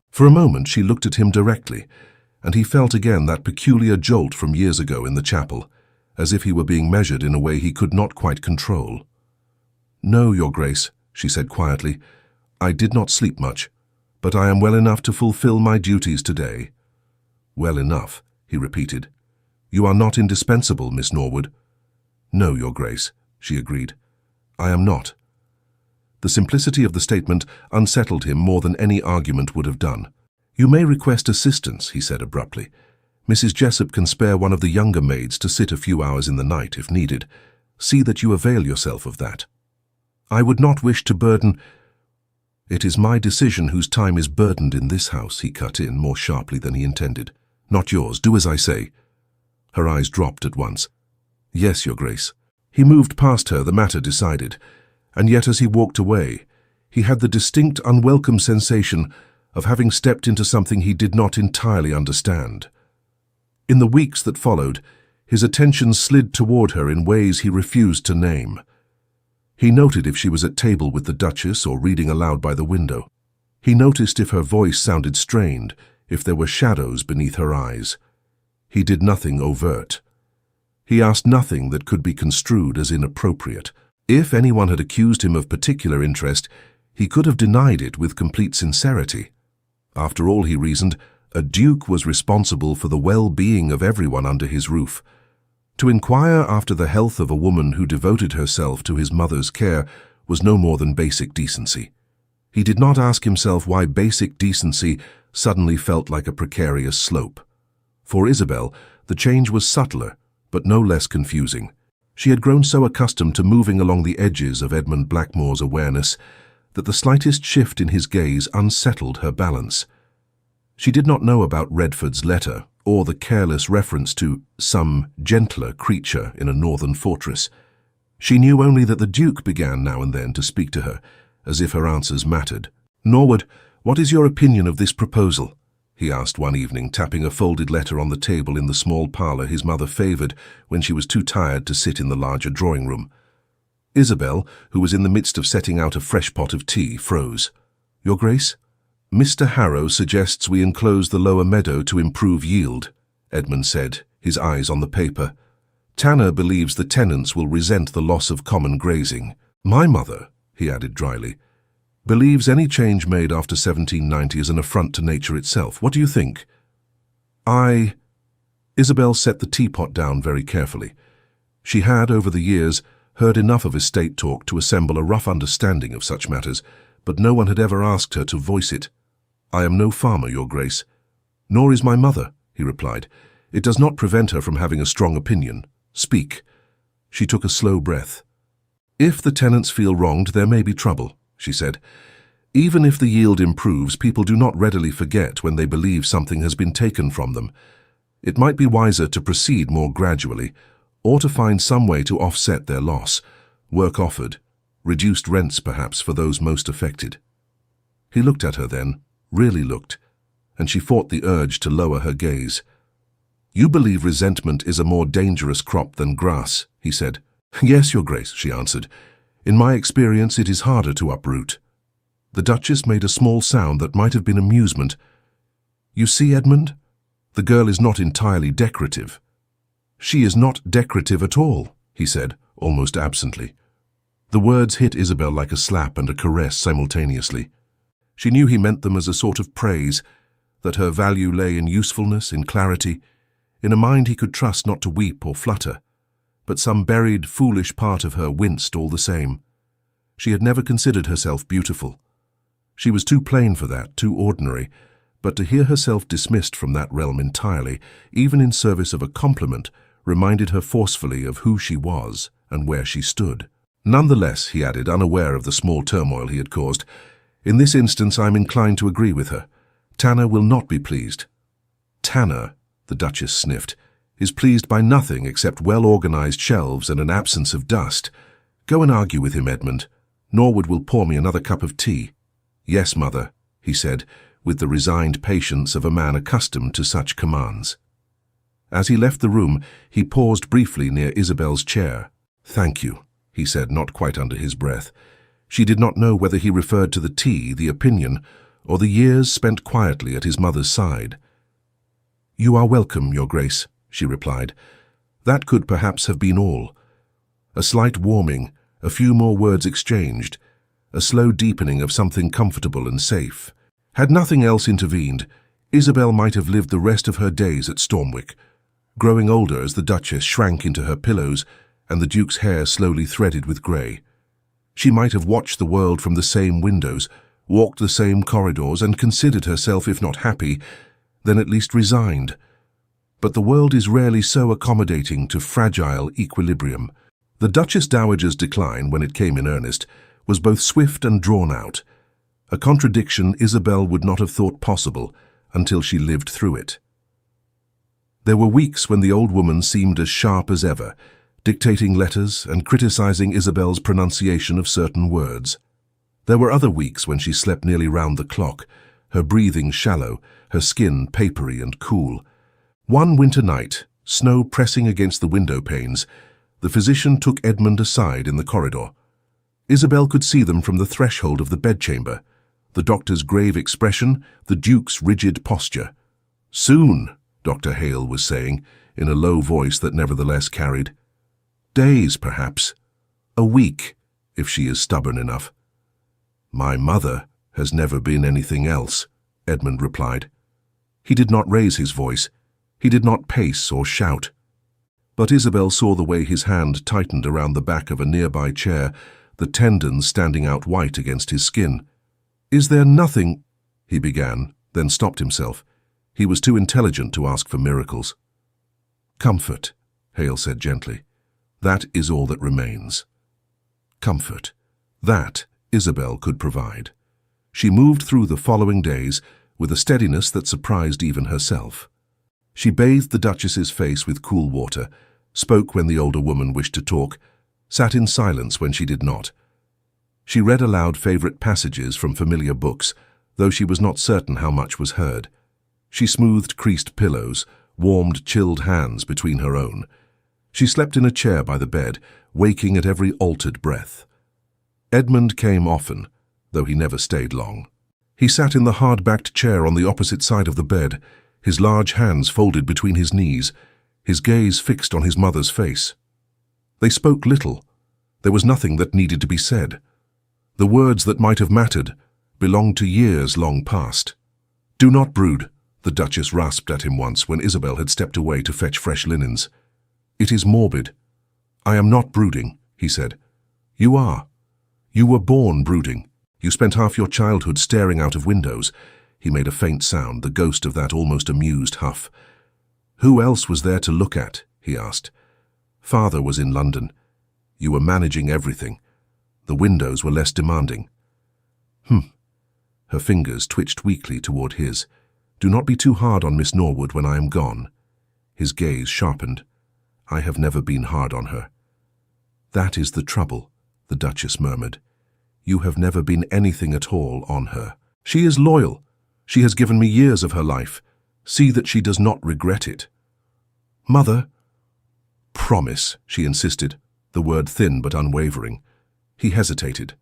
A: For a moment she looked at him directly, and he felt again that peculiar jolt from years ago in the chapel, as if he were being measured in a way he could not quite control. "No, Your Grace," she said quietly. "I did not sleep much, but I am well enough to fulfill my duties today." "Well enough," he repeated. "You are not indispensable, Miss Norwood." "No, Your Grace," she agreed. "I am not." The simplicity of the statement unsettled him more than any argument would have done. "You may request assistance," he said abruptly. "Mrs. Jessup can spare one of the younger maids to sit a few hours in the night, if needed. See that you avail yourself of that." "I would not wish to burden—" "It is my decision whose time is burdened in this house," he cut in more sharply than he intended. "Not yours. Do as I say." Her eyes dropped at once. "Yes, Your Grace." He moved past her, the matter decided, and yet as he walked away, he had the distinct, unwelcome sensation of having stepped into something he did not entirely understand. In the weeks that followed, his attention slid toward her in ways he refused to name. He noted if she was at table with the Duchess or reading aloud by the window. He noticed if her voice sounded strained, if there were shadows beneath her eyes. He did nothing overt. He asked nothing that could be construed as inappropriate. If anyone had accused him of particular interest, he could have denied it with complete sincerity. After all, he reasoned, a duke was responsible for the well-being of everyone under his roof. To inquire after the health of a woman who devoted herself to his mother's care was no more than basic decency. He did not ask himself why basic decency suddenly felt like a precarious slope. For Isabel, the change was subtler, but no less confusing. She had grown so accustomed to moving along the edges of Edmund Blackmore's awareness that the slightest shift in his gaze unsettled her balance. She did not know about Redford's letter, or the careless reference to some gentler creature in a northern fortress. She knew only that the Duke began now and then to speak to her, as if her answers mattered. "Norwood, what is your opinion of this proposal?" he asked one evening, tapping a folded letter on the table in the small parlour his mother favoured when she was too tired to sit in the larger drawing-room. Isabel, who was in the midst of setting out a fresh pot of tea, froze. "Your Grace?" "Mr. Harrow suggests we enclose the lower meadow to improve yield," Edmund said, his eyes on the paper. "Tanner believes the tenants will resent the loss of common grazing. My mother," he added dryly, "believes any change made after 1790 is an affront to nature itself. What do you think?" Isabel set the teapot down very carefully. She had, over the years, heard enough of estate talk to assemble a rough understanding of such matters, but no one had ever asked her to voice it. "I am no farmer, Your Grace." "Nor is my mother," he replied. "It does not prevent her from having a strong opinion. Speak." She took a slow breath. "If the tenants feel wronged, there may be trouble," she said. "Even if the yield improves, people do not readily forget when they believe something has been taken from them. It might be wiser to proceed more gradually, or to find some way to offset their loss. Work offered. Reduced rents, perhaps, for those most affected." He looked at her then, really looked, and she fought the urge to lower her gaze. "You believe resentment is a more dangerous crop than grass," he said. "Yes, Your Grace," she answered. "In my experience, it is harder to uproot." The Duchess made a small sound that might have been amusement. "You see, Edmund? The girl is not entirely decorative." "She is not decorative at all," he said, almost absently. The words hit Isabel like a slap and a caress simultaneously. She knew he meant them as a sort of praise, that her value lay in usefulness, in clarity, in a mind he could trust not to weep or flutter. But some buried, foolish part of her winced all the same. She had never considered herself beautiful. She was too plain for that, too ordinary, but to hear herself dismissed from that realm entirely, even in service of a compliment, reminded her forcefully of who she was and where she stood. "Nonetheless," he added, unaware of the small turmoil he had caused, "in this instance I am inclined to agree with her. Tanner will not be pleased." "Tanner," the Duchess sniffed, "is pleased by nothing except well-organized shelves and an absence of dust. Go and argue with him, Edmund. Norwood will pour me another cup of tea." "Yes, Mother," he said, with the resigned patience of a man accustomed to such commands. As he left the room, he paused briefly near Isabel's chair. "Thank you," he said, not quite under his breath. She did not know whether he referred to the tea, the opinion, or the years spent quietly at his mother's side. "You are welcome, Your Grace," she replied. That could perhaps have been all. A slight warming, a few more words exchanged, a slow deepening of something comfortable and safe. Had nothing else intervened, Isabel might have lived the rest of her days at Stormwick, growing older as the Duchess shrank into her pillows and the Duke's hair slowly threaded with grey. She might have watched the world from the same windows, walked the same corridors, and considered herself, if not happy, then at least resigned. But the world is rarely so accommodating to fragile equilibrium. The Duchess Dowager's decline, when it came in earnest, was both swift and drawn out, a contradiction Isabel would not have thought possible until she lived through it. There were weeks when the old woman seemed as sharp as ever, dictating letters and criticizing Isabel's pronunciation of certain words. There were other weeks when she slept nearly round the clock, her breathing shallow, her skin papery and cool. One winter night, snow pressing against the window panes, the physician took Edmund aside in the corridor. Isabel could see them from the threshold of the bedchamber, the doctor's grave expression, the Duke's rigid posture. "Soon," Dr. Hale was saying, in a low voice that nevertheless carried. "Days, perhaps. A week, if she is stubborn enough." "My mother has never been anything else," Edmund replied. He did not raise his voice. He did not pace or shout. But Isabel saw the way his hand tightened around the back of a nearby chair, the tendons standing out white against his skin. "Is there nothing—" he began, then stopped himself. He was too intelligent to ask for miracles. "Comfort," Hale said gently. "That is all that remains." Comfort. That Isabel could provide. She moved through the following days with a steadiness that surprised even herself. She bathed the Duchess's face with cool water, spoke when the older woman wished to talk, sat in silence when she did not. She read aloud favorite passages from familiar books, though she was not certain how much was heard. She smoothed creased pillows, warmed chilled hands between her own. She slept in a chair by the bed, waking at every altered breath. Edmund came often, though he never stayed long. He sat in the hard-backed chair on the opposite side of the bed, his large hands folded between his knees, his gaze fixed on his mother's face. They spoke little. There was nothing that needed to be said. The words that might have mattered belonged to years long past. "Do not brood," the Duchess rasped at him once when Isabel had stepped away to fetch fresh linens. "It is morbid." "I am not brooding," he said. "You are. You were born brooding. You spent half your childhood staring out of windows." He made a faint sound, the ghost of that almost amused huff. "Who else was there to look at?" he asked. "Father was in London. You were managing everything. The windows were less demanding." Her fingers twitched weakly toward his. "Do not be too hard on Miss Norwood when I am gone." His gaze sharpened. "I have never been hard on her." "That is the trouble," the Duchess murmured. "You have never been anything at all on her. She is loyal. She has given me years of her life. See that she does not regret it." "Mother—" "Promise," she insisted, the word thin but unwavering. He hesitated.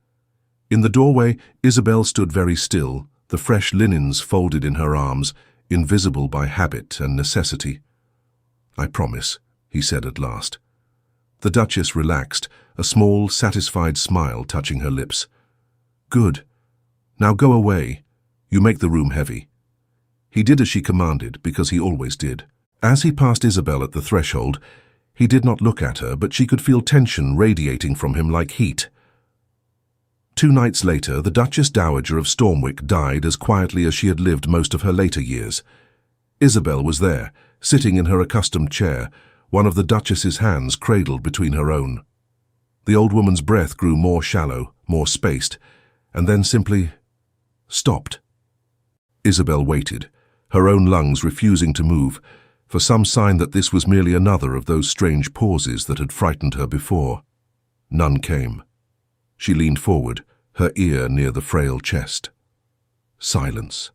A: In the doorway, Isabel stood very still, the fresh linens folded in her arms, invisible by habit and necessity. "I promise," he said at last. The Duchess relaxed, a small, satisfied smile touching her lips. "Good. Now go away. You make the room heavy." He did as she commanded, because he always did. As he passed Isabel at the threshold, he did not look at her, but she could feel tension radiating from him like heat. 2 nights later, the Duchess Dowager of Stormwick died as quietly as she had lived most of her later years. Isabel was there, sitting in her accustomed chair, one of the Duchess's hands cradled between her own. The old woman's breath grew more shallow, more spaced, and then simply stopped. Isabel waited, her own lungs refusing to move, for some sign that this was merely another of those strange pauses that had frightened her before. None came. She leaned forward, her ear near the frail chest. Silence.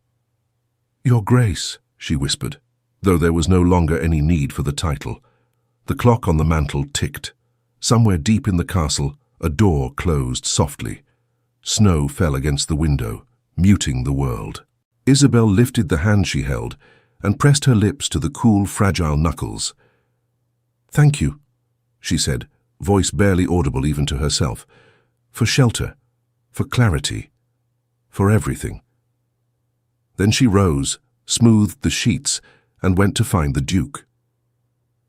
A: "Your Grace," she whispered, though there was no longer any need for the title. The clock on the mantel ticked. Somewhere deep in the castle, a door closed softly. Snow fell against the window, muting the world. Isabel lifted the hand she held, and pressed her lips to the cool, fragile knuckles. "Thank you," she said, voice barely audible even to herself. "For shelter, for clarity, for everything." Then she rose, smoothed the sheets, and went to find the Duke.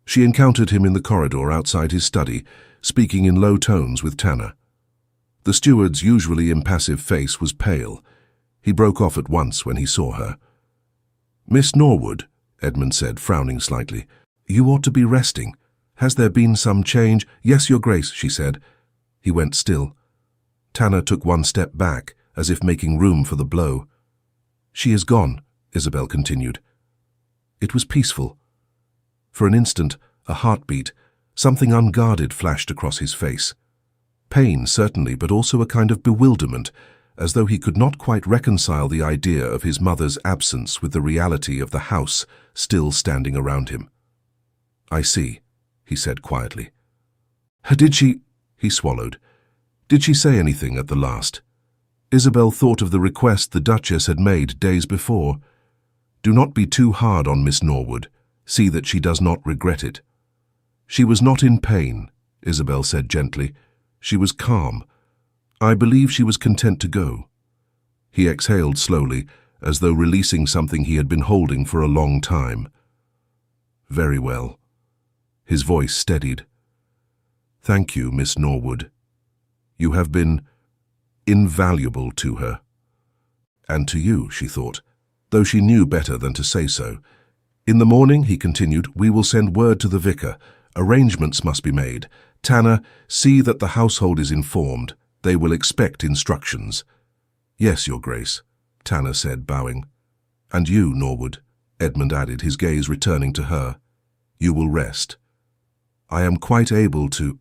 A: She encountered him in the corridor outside his study, speaking in low tones with Tanner. The steward's usually impassive face was pale. He broke off at once when he saw her. "Miss Norwood," Edmund said, frowning slightly, "you ought to be resting. Has there been some change?" "Yes, Your Grace," she said. He went still. Tanner took one step back, as if making room for the blow. "She is gone," Isabel continued. It was peaceful. For an instant, a heartbeat, something unguarded flashed across his face. Pain, certainly, but also a kind of bewilderment, as though he could not quite reconcile the idea of his mother's absence with the reality of the house still standing around him. "I see," he said quietly. "Did she—" he swallowed. "Did she say anything at the last?" Isabel thought of the request the Duchess had made days before. "Do not be too hard on Miss Norwood. See that she does not regret it." "She was not in pain," Isabel said gently. "She was calm. I believe she was content to go." He exhaled slowly, as though releasing something he had been holding for a long time. "Very well." His voice steadied. "Thank you, Miss Norwood. You have been invaluable to her." And to you, she thought, though she knew better than to say so. "In the morning," he continued, "we will send word to the vicar. Arrangements must be made. Tanner, see that the household is informed. They will expect instructions." "Yes, Your Grace," Tanner said, bowing. "And you, Norwood," Edmund added, his gaze returning to her. "You will rest." "I am quite able to—"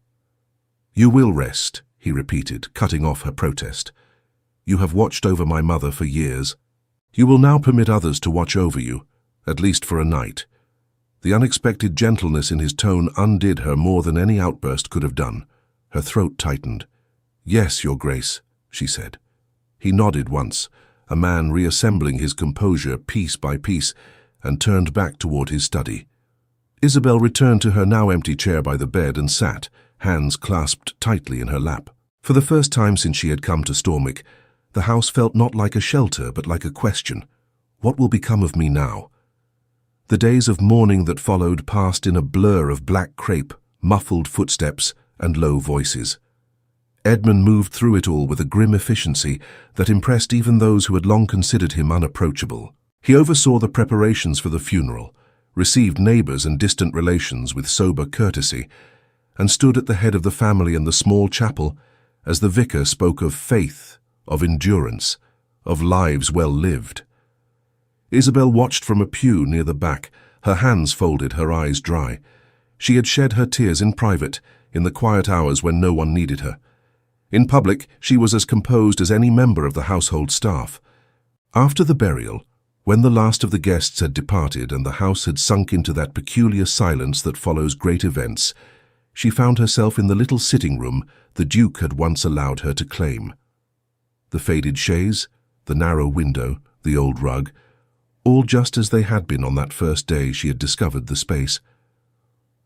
A: "You will rest," he repeated, cutting off her protest. "You have watched over my mother for years. You will now permit others to watch over you, at least for a night." The unexpected gentleness in his tone undid her more than any outburst could have done. Her throat tightened. "Yes, Your Grace," she said. He nodded once, a man reassembling his composure piece by piece, and turned back toward his study. Isabel returned to her now empty chair by the bed and sat, hands clasped tightly in her lap. For the first time since she had come to Stormwick, the house felt not like a shelter but like a question. What will become of me now? The days of mourning that followed passed in a blur of black crepe, muffled footsteps, and low voices. Edmund moved through it all with a grim efficiency that impressed even those who had long considered him unapproachable. He oversaw the preparations for the funeral, received neighbors and distant relations with sober courtesy, and stood at the head of the family in the small chapel as the vicar spoke of faith, of endurance, of lives well lived. Isabel watched from a pew near the back, her hands folded, her eyes dry. She had shed her tears in private, in the quiet hours when no one needed her. In public, she was as composed as any member of the household staff. After the burial, when the last of the guests had departed and the house had sunk into that peculiar silence that follows great events, she found herself in the little sitting room the Duke had once allowed her to claim. The faded chaise, the narrow window, the old rug, all just as they had been on that first day she had discovered the space.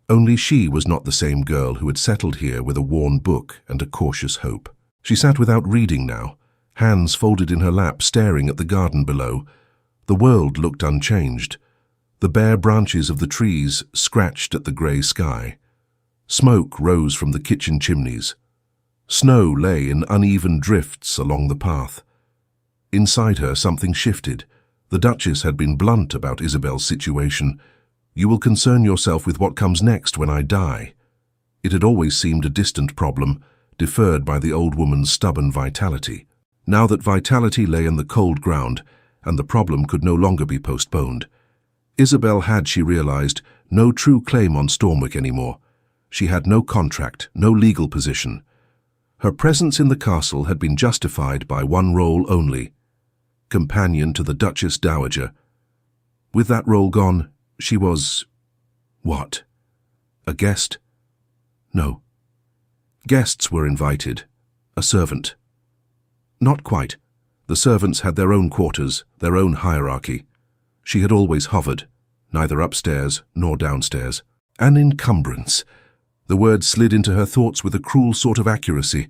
A: Only she was not the same girl who had settled here with a worn book and a cautious hope. She sat without reading now, hands folded in her lap, staring at the garden below. The world looked unchanged. The bare branches of the trees scratched at the grey sky. Smoke rose from the kitchen chimneys. Snow lay in uneven drifts along the path. Inside her something shifted. The Duchess had been blunt about Isabel's situation. "You will concern yourself with what comes next when I die." It had always seemed a distant problem, deferred by the old woman's stubborn vitality. Now that vitality lay in the cold ground, and the problem could no longer be postponed. Isabel had, she realized, no true claim on Stormwick anymore. She had no contract, no legal position. Her presence in the castle had been justified by one role only: companion to the Duchess Dowager. With that role gone, she was— what? A guest? No. Guests were invited. A servant. Not quite. The servants had their own quarters, their own hierarchy. She had always hovered, neither upstairs nor downstairs. An encumbrance. The word slid into her thoughts with a cruel sort of accuracy.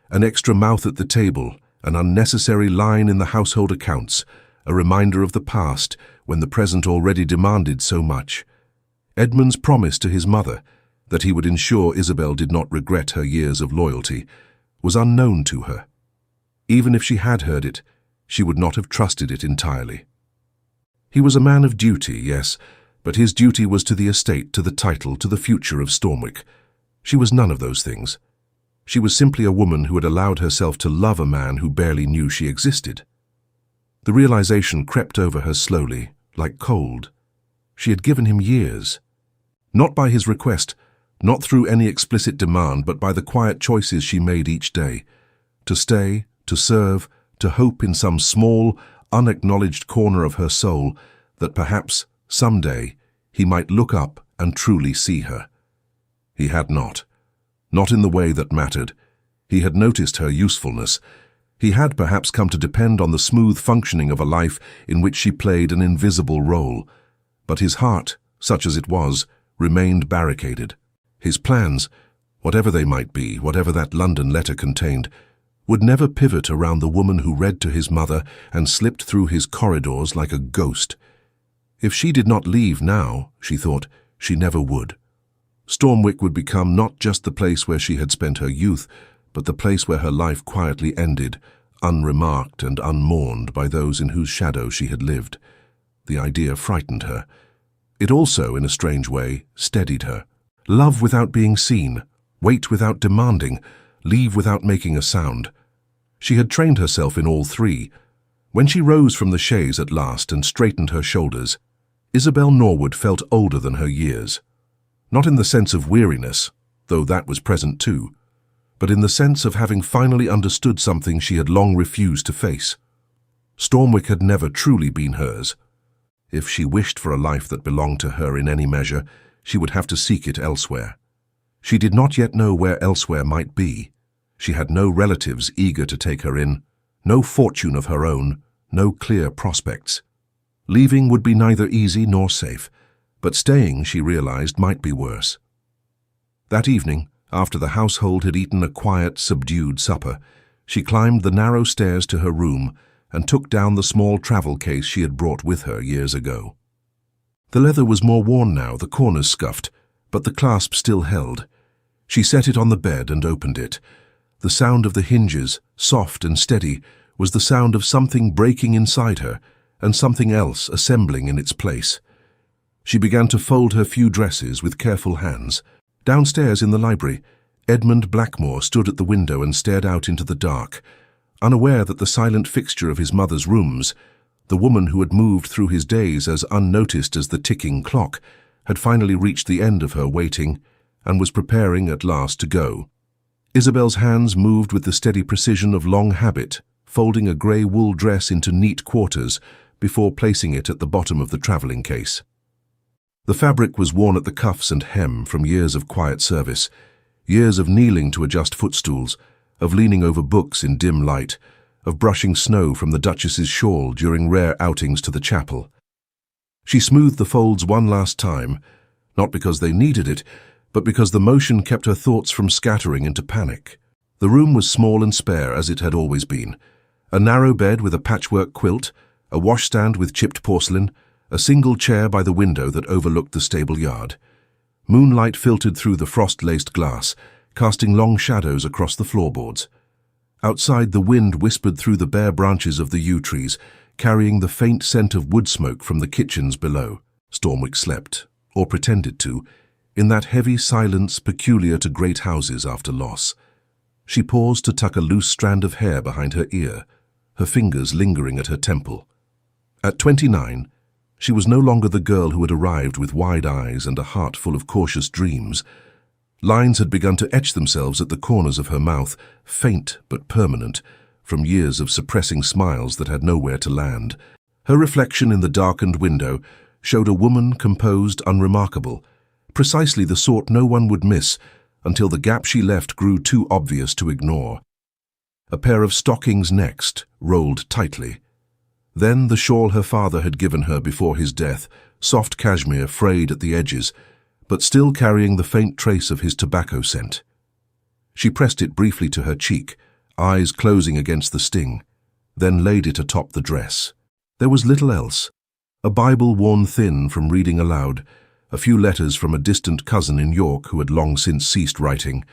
A: An extra mouth at the table, an unnecessary line in the household accounts, a reminder of the past when the present already demanded so much. Edmund's promise to his mother, that he would ensure Isabel did not regret her years of loyalty, was unknown to her. Even if she had heard it, she would not have trusted it entirely. He was a man of duty, yes, but his duty was to the estate, to the title, to the future of Stormwick. She was none of those things. She was simply a woman who had allowed herself to love a man who barely knew she existed. The realization crept over her slowly, like cold. She had given him years. Not by his request, not through any explicit demand, but by the quiet choices she made each day. To stay, to serve, to hope in some small, unacknowledged corner of her soul that perhaps, someday, he might look up and truly see her. He had not. Not in the way that mattered. He had noticed her usefulness. He had perhaps come to depend on the smooth functioning of a life in which she played an invisible role. But his heart, such as it was, remained barricaded. His plans, whatever they might be, whatever that London letter contained, would never pivot around the woman who read to his mother and slipped through his corridors like a ghost. If she did not leave now, she thought, she never would. Stormwick would become not just the place where she had spent her youth, but the place where her life quietly ended, unremarked and unmourned by those in whose shadow she had lived. The idea frightened her. It also, in a strange way, steadied her. Love without being seen, wait without demanding, leave without making a sound. She had trained herself in all three. When she rose from the chaise at last and straightened her shoulders, Isabel Norwood felt older than her years. Not in the sense of weariness, though that was present too, but in the sense of having finally understood something she had long refused to face. Stormwick had never truly been hers. If she wished for a life that belonged to her in any measure, she would have to seek it elsewhere. She did not yet know where elsewhere might be. She had no relatives eager to take her in, no fortune of her own, no clear prospects. Leaving would be neither easy nor safe, but staying, she realized, might be worse. That evening, after the household had eaten a quiet, subdued supper, she climbed the narrow stairs to her room and took down the small travel case she had brought with her years ago. The leather was more worn now, the corners scuffed, but the clasp still held. She set it on the bed and opened it. The sound of the hinges, soft and steady, was the sound of something breaking inside her and something else assembling in its place. She began to fold her few dresses with careful hands. Downstairs in the library, Edmund Blackmore stood at the window and stared out into the dark, unaware that the silent fixture of his mother's rooms, the woman who had moved through his days as unnoticed as the ticking clock, had finally reached the end of her waiting and was preparing at last to go. Isabel's hands moved with the steady precision of long habit, folding a grey wool dress into neat quarters before placing it at the bottom of the travelling case. The fabric was worn at the cuffs and hem from years of quiet service, years of kneeling to adjust footstools, of leaning over books in dim light, of brushing snow from the Duchess's shawl during rare outings to the chapel. She smoothed the folds one last time, not because they needed it, but because the motion kept her thoughts from scattering into panic. The room was small and spare, as it had always been. A narrow bed with a patchwork quilt, a washstand with chipped porcelain, a single chair by the window that overlooked the stable yard. Moonlight filtered through the frost-laced glass, casting long shadows across the floorboards. Outside, the wind whispered through the bare branches of the yew trees, carrying the faint scent of wood smoke from the kitchens below. Stormwick slept, or pretended to, in that heavy silence peculiar to great houses after loss. She paused to tuck a loose strand of hair behind her ear, her fingers lingering at her temple. At 29, she was no longer the girl who had arrived with wide eyes and a heart full of cautious dreams. Lines had begun to etch themselves at the corners of her mouth, faint but permanent, from years of suppressing smiles that had nowhere to land. Her reflection in the darkened window showed a woman composed, unremarkable, precisely the sort no one would miss until the gap she left grew too obvious to ignore. A pair of stockings next, rolled tightly. Then the shawl her father had given her before his death, soft cashmere frayed at the edges, but still carrying the faint trace of his tobacco scent. She pressed it briefly to her cheek, eyes closing against the sting, then laid it atop the dress. There was little else. A Bible worn thin from reading aloud, a few letters from a distant cousin in York who had long since ceased writing,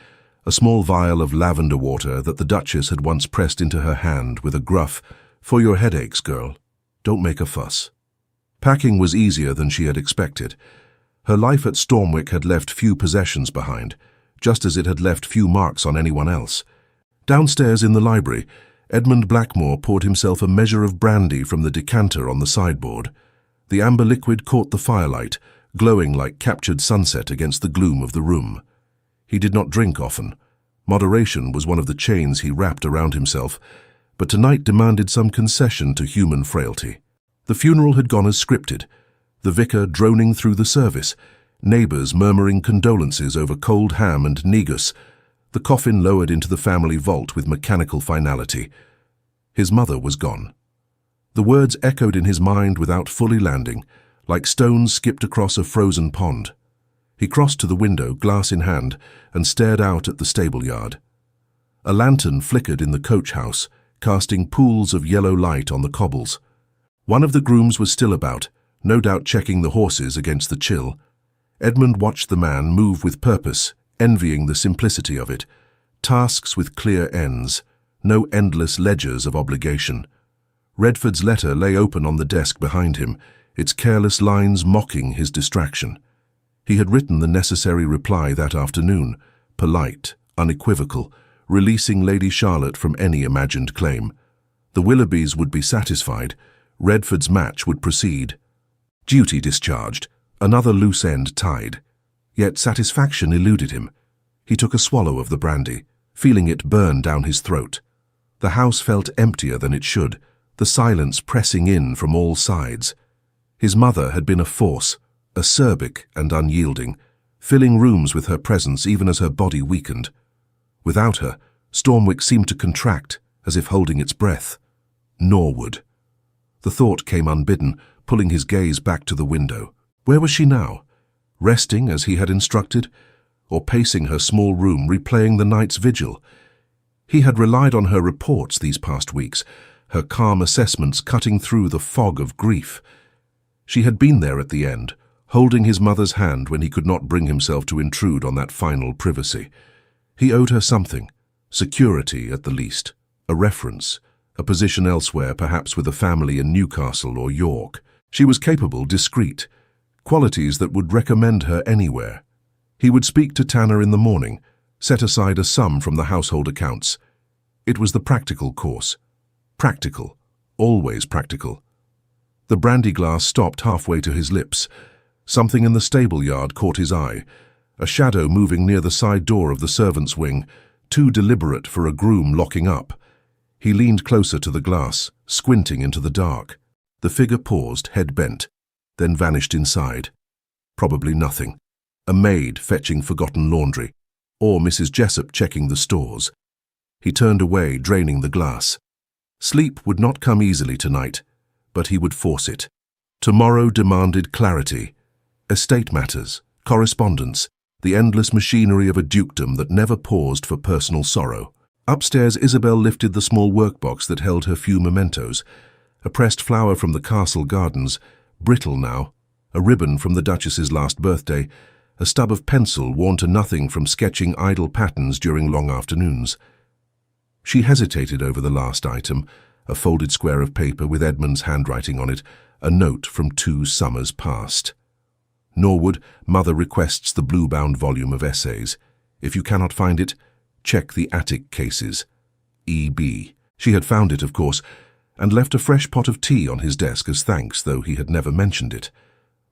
A: a small vial of lavender water that the Duchess had once pressed into her hand with a gruff, "For your headaches, girl. Don't make a fuss." Packing was easier than she had expected. Her life at Stormwick had left few possessions behind, just as it had left few marks on anyone else. Downstairs in the library, Edmund Blackmore poured himself a measure of brandy from the decanter on the sideboard. The amber liquid caught the firelight, glowing like captured sunset against the gloom of the room. He did not drink often. Moderation was one of the chains he wrapped around himself, but tonight demanded some concession to human frailty. The funeral had gone as scripted, the vicar droning through the service, neighbours murmuring condolences over cold ham and negus, the coffin lowered into the family vault with mechanical finality. His mother was gone. The words echoed in his mind without fully landing, like stones skipped across a frozen pond. He crossed to the window, glass in hand, and stared out at the stable yard. A lantern flickered in the coach house, casting pools of yellow light on the cobbles. One of the grooms was still about, no doubt checking the horses against the chill. Edmund watched the man move with purpose, envying the simplicity of it. Tasks with clear ends, no endless ledgers of obligation. Redford's letter lay open on the desk behind him, its careless lines mocking his distraction. He had written the necessary reply that afternoon, polite, unequivocal, releasing Lady Charlotte from any imagined claim. The Willoughbys would be satisfied. Redford's match would proceed. Duty discharged, another loose end tied. Yet satisfaction eluded him. He took a swallow of the brandy, feeling it burn down his throat. The house felt emptier than it should, the silence pressing in from all sides. His mother had been a force, acerbic and unyielding, filling rooms with her presence even as her body weakened. Without her, Stormwick seemed to contract, as if holding its breath. Norwood. The thought came unbidden, pulling his gaze back to the window. Where was she now? Resting as he had instructed, or pacing her small room, replaying the night's vigil? He had relied on her reports these past weeks, her calm assessments cutting through the fog of grief. She had been there at the end, holding his mother's hand when he could not bring himself to intrude on that final privacy. He owed her something, security at the least, a reference, a position elsewhere, perhaps with a family in Newcastle or York. She was capable, discreet, qualities that would recommend her anywhere. He would speak to Tanner in the morning, set aside a sum from the household accounts. It was the practical course. Practical, always practical. The brandy glass stopped halfway to his lips. Something in the stable yard caught his eye, a shadow moving near the side door of the servants' wing, too deliberate for a groom locking up. He leaned closer to the glass, squinting into the dark. The figure paused, head bent, then vanished inside. Probably nothing. A maid fetching forgotten laundry, or Mrs. Jessup checking the stores. He turned away, draining the glass. Sleep would not come easily tonight, but he would force it. Tomorrow demanded clarity. Estate matters, correspondence, the endless machinery of a dukedom that never paused for personal sorrow. Upstairs, Isabel lifted the small workbox that held her few mementos. A pressed flower from the castle gardens, brittle now, a ribbon from the Duchess's last birthday, a stub of pencil worn to nothing from sketching idle patterns during long afternoons. She hesitated over the last item, a folded square of paper with Edmund's handwriting on it, a note from 2 summers past. Norwood, Mother requests the blue-bound volume of essays. If you cannot find it, check the attic cases. E.B. She had found it, of course, and left a fresh pot of tea on his desk as thanks, though he had never mentioned it.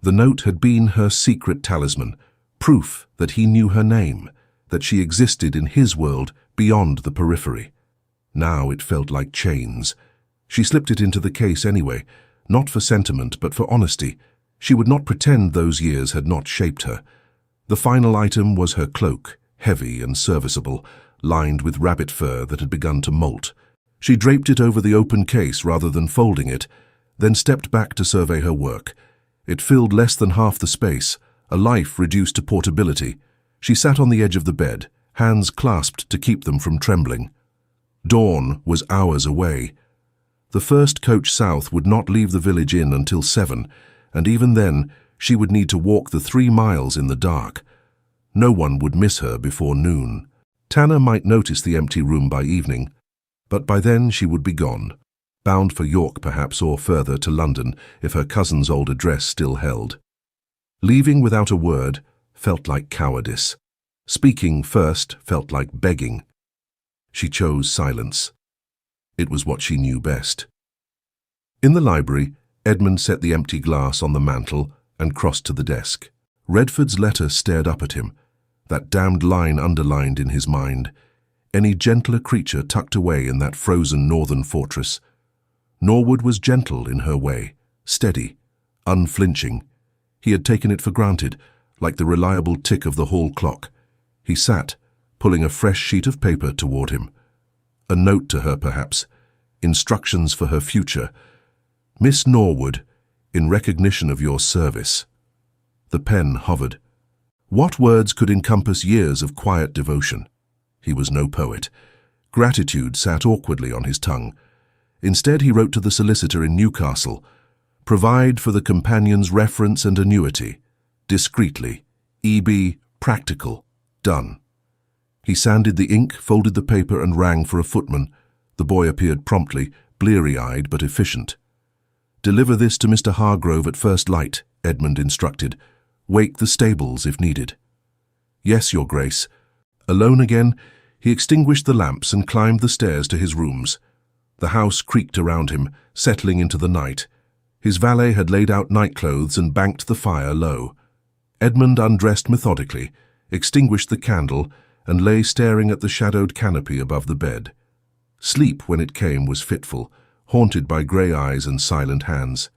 A: The note had been her secret talisman, proof that he knew her name, that she existed in his world beyond the periphery. Now it felt like chains. She slipped it into the case anyway, not for sentiment but for honesty. She would not pretend those years had not shaped her. The final item was her cloak, heavy and serviceable, lined with rabbit fur that had begun to molt. She draped it over the open case rather than folding it, then stepped back to survey her work. It filled less than half the space, a life reduced to portability. She sat on the edge of the bed, hands clasped to keep them from trembling. Dawn was hours away. The first coach south would not leave the village inn until 7, and even then she would need to walk the 3 miles in the dark. No one would miss her before noon. Tanner might notice the empty room by evening, but by then she would be gone, bound for York perhaps, or further to London if her cousin's old address still held. Leaving without a word felt like cowardice. Speaking first felt like begging. She chose silence. It was what she knew best. In the library, Edmund set the empty glass on the mantel and crossed to the desk. Redford's letter stared up at him, that damned line underlined in his mind. Any gentler creature tucked away in that frozen northern fortress. Norwood was gentle in her way, steady, unflinching. He had taken it for granted, like the reliable tick of the hall clock. He sat, pulling a fresh sheet of paper toward him. A note to her, perhaps. Instructions for her future. Miss Norwood, in recognition of your service. The pen hovered. What words could encompass years of quiet devotion? He was no poet. Gratitude sat awkwardly on his tongue. Instead, he wrote to the solicitor in Newcastle, "Provide for the companion's reference and annuity. Discreetly. E.B. Practical. Done." He sanded the ink, folded the paper, and rang for a footman. The boy appeared promptly, bleary-eyed but efficient. "Deliver this to Mr. Hargrove at first light," Edmund instructed. "Wake the stables if needed." "Yes, Your Grace." Alone again, he extinguished the lamps and climbed the stairs to his rooms. The house creaked around him, settling into the night. His valet had laid out nightclothes and banked the fire low. Edmund undressed methodically, extinguished the candle, and lay staring at the shadowed canopy above the bed. Sleep, when it came, was fitful, haunted by grey eyes and silent hands.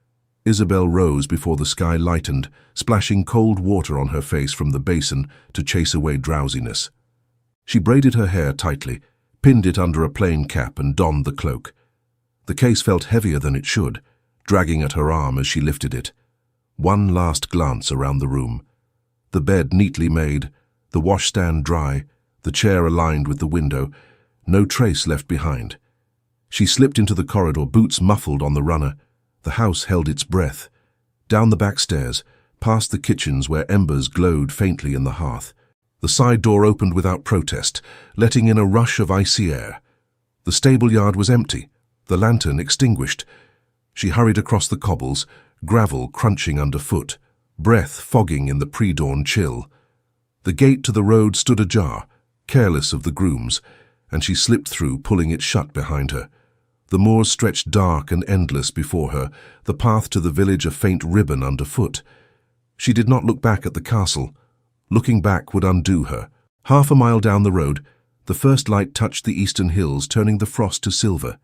A: Isabel rose before the sky lightened, splashing cold water on her face from the basin to chase away drowsiness. She braided her hair tightly, pinned it under a plain cap, and donned the cloak. The case felt heavier than it should, dragging at her arm as she lifted it. One last glance around the room. The bed neatly made, the washstand dry, the chair aligned with the window, no trace left behind. She slipped into the corridor, boots muffled on the runner. The house held its breath. Down the back stairs, past the kitchens where embers glowed faintly in the hearth. The side door opened without protest, letting in a rush of icy air. The stable yard was empty, the lantern extinguished. She hurried across the cobbles, gravel crunching underfoot, breath fogging in the pre-dawn chill. The gate to the road stood ajar, careless of the grooms, and she slipped through, pulling it shut behind her. The moors stretched dark and endless before her, the path to the village a faint ribbon underfoot. She did not look back at the castle. Looking back would undo her. Half a mile down the road, the first light touched the eastern hills, turning the frost to silver.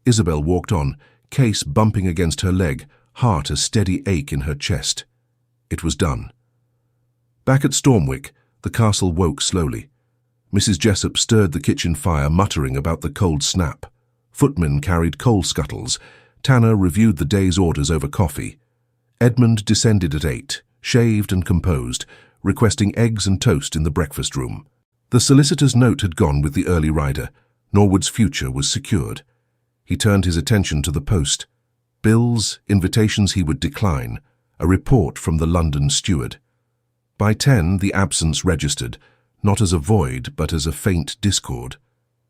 A: Isabel walked on, Case bumping against her leg, heart a steady ache in her chest. It was done. Back at Stormwick, the castle woke slowly. Mrs. Jessup stirred the kitchen fire, muttering about the cold snap. Footmen carried coal scuttles. Tanner reviewed the day's orders over coffee. Edmund descended at 8, shaved and composed, requesting eggs and toast in the breakfast room. The solicitor's note had gone with the early rider. Norwood's future was secured. He turned his attention to the post. Bills, invitations he would decline, a report from the London steward. By 10, the absence registered, not as a void, but as a faint discord.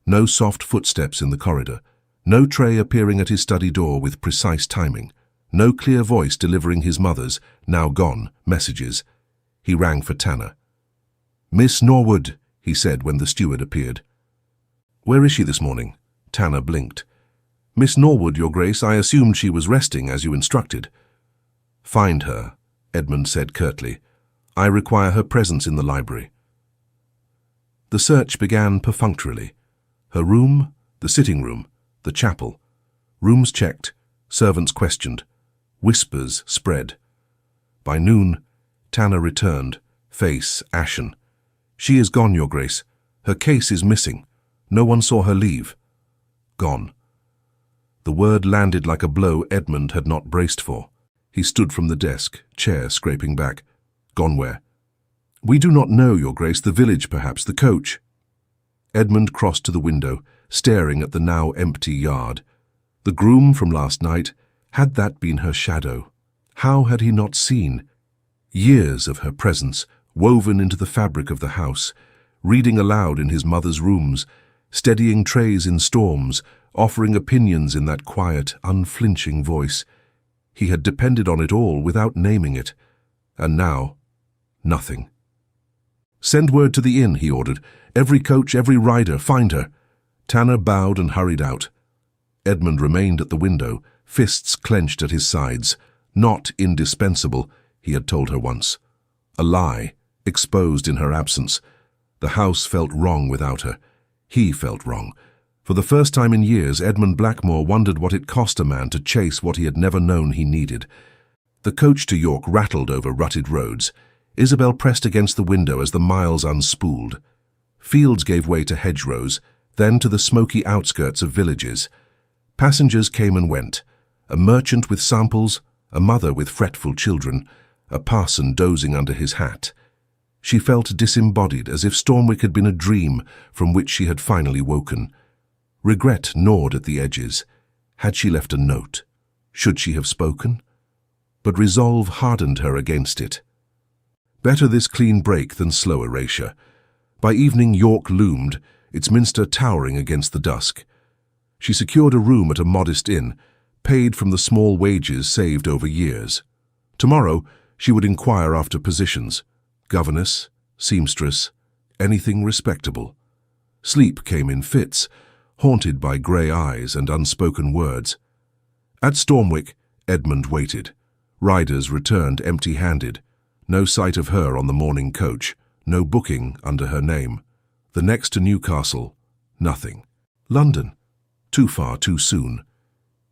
A: No soft footsteps in the corridor. No tray appearing at his study door with precise timing. No clear voice delivering his mother's, now gone, messages. He rang for Tanner. "Miss Norwood," he said when the steward appeared. "Where is she this morning?" Tanner blinked. "Miss Norwood, Your Grace. I assumed she was resting as you instructed." "Find her," Edmund said curtly. "I require her presence in the library." The search began perfunctorily. Her room, the sitting room, the chapel. Rooms checked, servants questioned. Whispers spread. By noon, Tanner returned, face ashen. "She is gone, Your Grace. Her case is missing. No one saw her leave." Gone. The word landed like a blow Edmund had not braced for. He stood from the desk, chair scraping back. "Gone where?" "We do not know, Your Grace. The village, perhaps, the coach." Edmund crossed to the window, staring at the now empty yard. The groom from last night, had that been her shadow? How had he not seen? Years of her presence, woven into the fabric of the house, reading aloud in his mother's rooms, steadying trays in storms, offering opinions in that quiet, unflinching voice. He had depended on it all without naming it. And now, nothing. "Send word to the inn," he ordered. "Every coach, every rider, find her." Tanner bowed and hurried out. Edmund remained at the window, fists clenched at his sides. Not indispensable, he had told her once. A lie, exposed in her absence. The house felt wrong without her. He felt wrong. For the first time in years, Edmund Blackmore wondered what it cost a man to chase what he had never known he needed. The coach to York rattled over rutted roads. Isabel pressed against the window as the miles unspooled. Fields gave way to hedgerows, then to the smoky outskirts of villages. Passengers came and went. A merchant with samples, a mother with fretful children, a parson dozing under his hat. She felt disembodied, as if Stormwick had been a dream from which she had finally woken. Regret gnawed at the edges. Had she left a note? Should she have spoken? But resolve hardened her against it. Better this clean break than slow erasure. By evening York loomed, its minster towering against the dusk. She secured a room at a modest inn, paid from the small wages saved over years. Tomorrow she would inquire after positions. Governess, seamstress, anything respectable. Sleep came in fits, haunted by grey eyes and unspoken words. At Stormwick, Edmund waited. Riders returned empty-handed. No sight of her on the morning coach, no booking under her name. The next to Newcastle, nothing. London, too far too soon.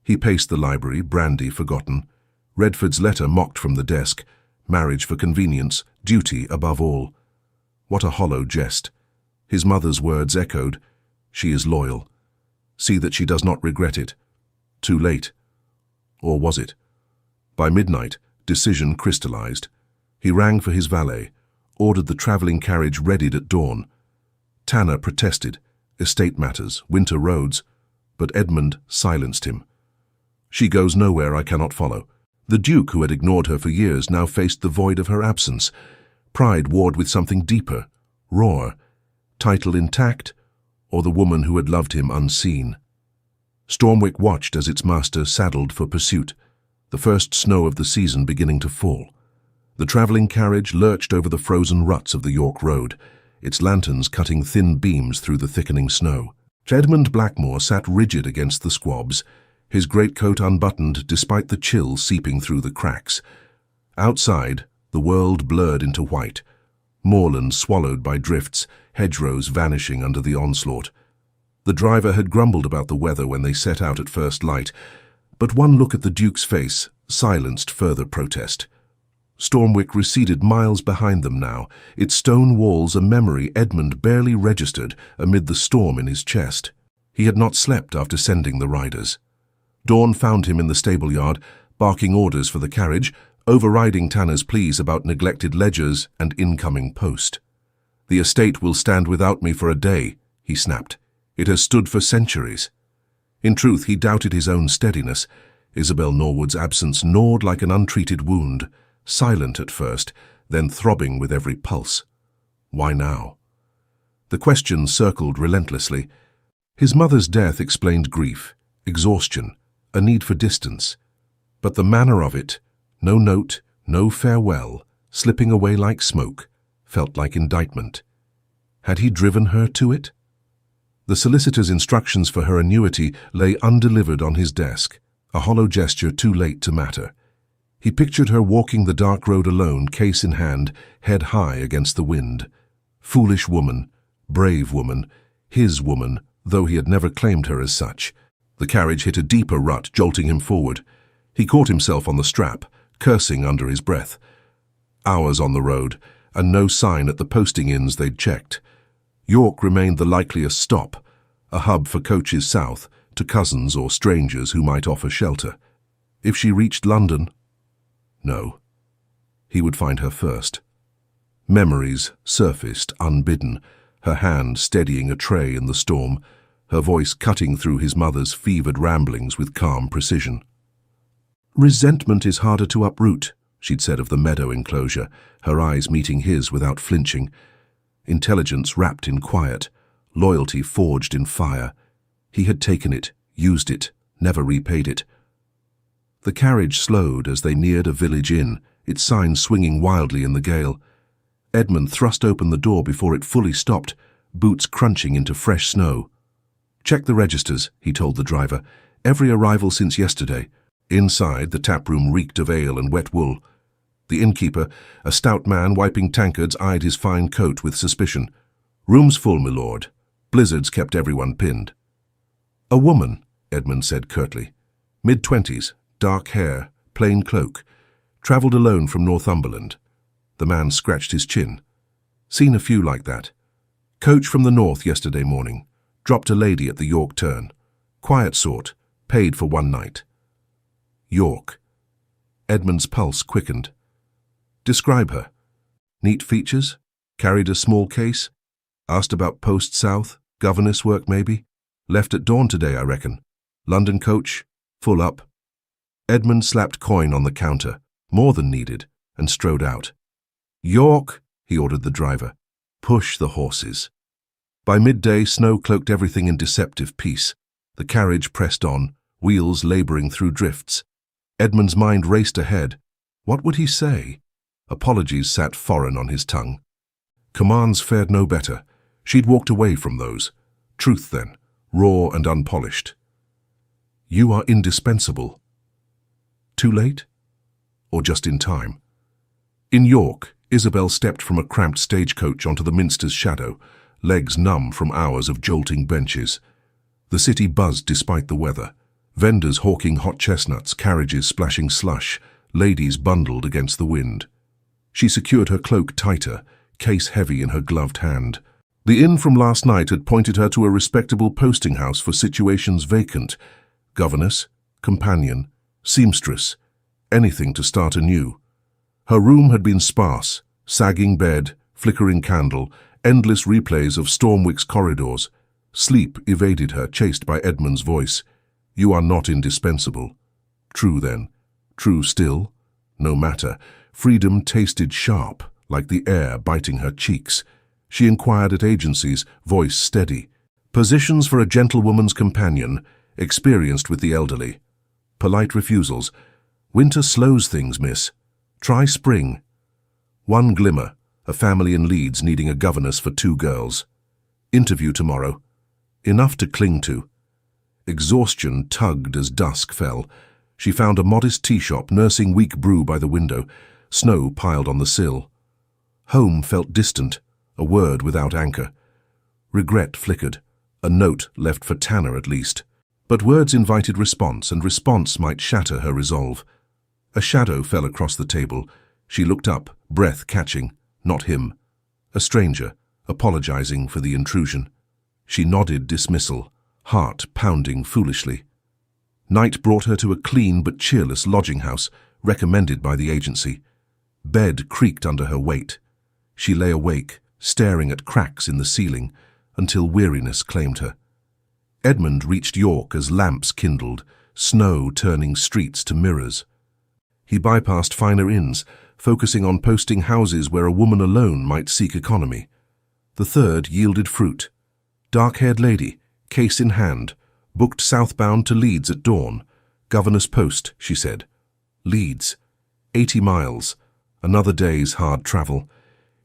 A: He paced the library, brandy forgotten. Redford's letter mocked from the desk. Marriage for convenience, duty above all. What a hollow jest. His mother's words echoed. She is loyal. See that she does not regret it. Too late. Or was it? By midnight, decision crystallized. He rang for his valet, ordered the travelling carriage readied at dawn. Tanner protested. Estate matters, winter roads. But Edmund silenced him. She goes nowhere I cannot follow. The Duke, who had ignored her for years, now faced the void of her absence. Pride warred with something deeper, rawer. Title intact, or the woman who had loved him unseen. Stormwick watched as its master saddled for pursuit, the first snow of the season beginning to fall. The travelling carriage lurched over the frozen ruts of the York Road, its lanterns cutting thin beams through the thickening snow. Edmund Blackmore sat rigid against the squabs, his greatcoat unbuttoned despite the chill seeping through the cracks. Outside, the world blurred into white, moorland swallowed by drifts, hedgerows vanishing under the onslaught. The driver had grumbled about the weather when they set out at first light, but one look at the Duke's face silenced further protest. Stormwick receded miles behind them now, its stone walls a memory Edmund barely registered amid the storm in his chest. He had not slept after sending the riders. Dawn found him in the stable yard, barking orders for the carriage, overriding Tanner's pleas about neglected ledgers and incoming post. "The estate will stand without me for a day," he snapped. "It has stood for centuries." In truth, he doubted his own steadiness. Isabel Norwood's absence gnawed like an untreated wound, silent at first, then throbbing with every pulse. Why now? The question circled relentlessly. His mother's death explained grief, exhaustion, a need for distance. But the manner of it, no note, no farewell, slipping away like smoke, felt like indictment. Had he driven her to it? The solicitor's instructions for her annuity lay undelivered on his desk, a hollow gesture too late to matter. He pictured her walking the dark road alone, case in hand, head high against the wind. Foolish woman, brave woman, his woman, though he had never claimed her as such. The carriage hit a deeper rut, jolting him forward. He caught himself on the strap, cursing under his breath. Hours on the road, and no sign at the posting inns they'd checked. York remained the likeliest stop, a hub for coaches south, to cousins or strangers who might offer shelter. If she reached London, No. He would find her first. Memories surfaced unbidden, her hand steadying a tray in the storm, her voice cutting through his mother's fevered ramblings with calm precision. "Resentment is harder to uproot," she'd said of the meadow enclosure, her eyes meeting his without flinching. Intelligence wrapped in quiet, loyalty forged in fire. He had taken it, used it, never repaid it. The carriage slowed as they neared a village inn, its sign swinging wildly in the gale. Edmund thrust open the door before it fully stopped, boots crunching into fresh snow. "Check the registers," he told the driver. "Every arrival since yesterday." Inside, the taproom reeked of ale and wet wool. The innkeeper, a stout man wiping tankards, eyed his fine coat with suspicion. "Room's full, my lord. Blizzards kept everyone pinned." "A woman," Edmund said curtly. "Mid-20s, dark hair, plain cloak. Travelled alone from Northumberland." The man scratched his chin. "Seen a few like that. Coach from the north yesterday morning. Dropped a lady at the York turn. Quiet sort, paid for one night." York. Edmund's pulse quickened. "Describe her." "Neat features. Carried a small case. Asked about post south, governess work maybe. Left at dawn today, I reckon. London coach, full up." Edmund slapped coin on the counter, more than needed, and strode out. "York," he ordered the driver. "Push the horses." By midday, snow cloaked everything in deceptive peace. The carriage pressed on, wheels labouring through drifts. Edmund's mind raced ahead. What would he say? Apologies sat foreign on his tongue. Commands fared no better. She'd walked away from those. Truth then, raw and unpolished. "You are indispensable." Too late? Or just in time? In York, Isabel stepped from a cramped stagecoach onto the Minster's shadow, legs numb from hours of jolting benches. The city buzzed despite the weather. Vendors hawking hot chestnuts, carriages splashing slush, ladies bundled against the wind. She secured her cloak tighter, case heavy in her gloved hand. The inn from last night had pointed her to a respectable posting house for situations vacant. Governess, companion, seamstress, anything to start anew. Her room had been sparse, sagging bed, flickering candle, endless replays of Stormwick's corridors. Sleep evaded her, chased by Edmund's voice. "You are not indispensable." True then. True still. No matter. Freedom tasted sharp, like the air biting her cheeks. She inquired at agencies, voice steady. Positions for a gentlewoman's companion, experienced with the elderly. Polite refusals. "Winter slows things, miss. Try spring." One glimmer, a family in Leeds needing a governess for 2 girls. Interview tomorrow. Enough to cling to. Exhaustion tugged as dusk fell. She found a modest tea shop nursing weak brew by the window, snow piled on the sill. Home felt distant, a word without anchor. Regret flickered, a note left for Tanner at least. But words invited response, and response might shatter her resolve. A shadow fell across the table. She looked up, breath catching. Not him. A stranger, apologizing for the intrusion. She nodded dismissal, heart pounding foolishly. Night brought her to a clean but cheerless lodging house, recommended by the agency. Bed creaked under her weight. She lay awake, staring at cracks in the ceiling, until weariness claimed her. Edmund reached York as lamps kindled, snow turning streets to mirrors. He bypassed finer inns, focusing on posting houses where a woman alone might seek economy. The third yielded fruit. Dark-haired lady, case in hand, booked southbound to Leeds at dawn. Governess post, she said. Leeds. 80 miles. Another day's hard travel.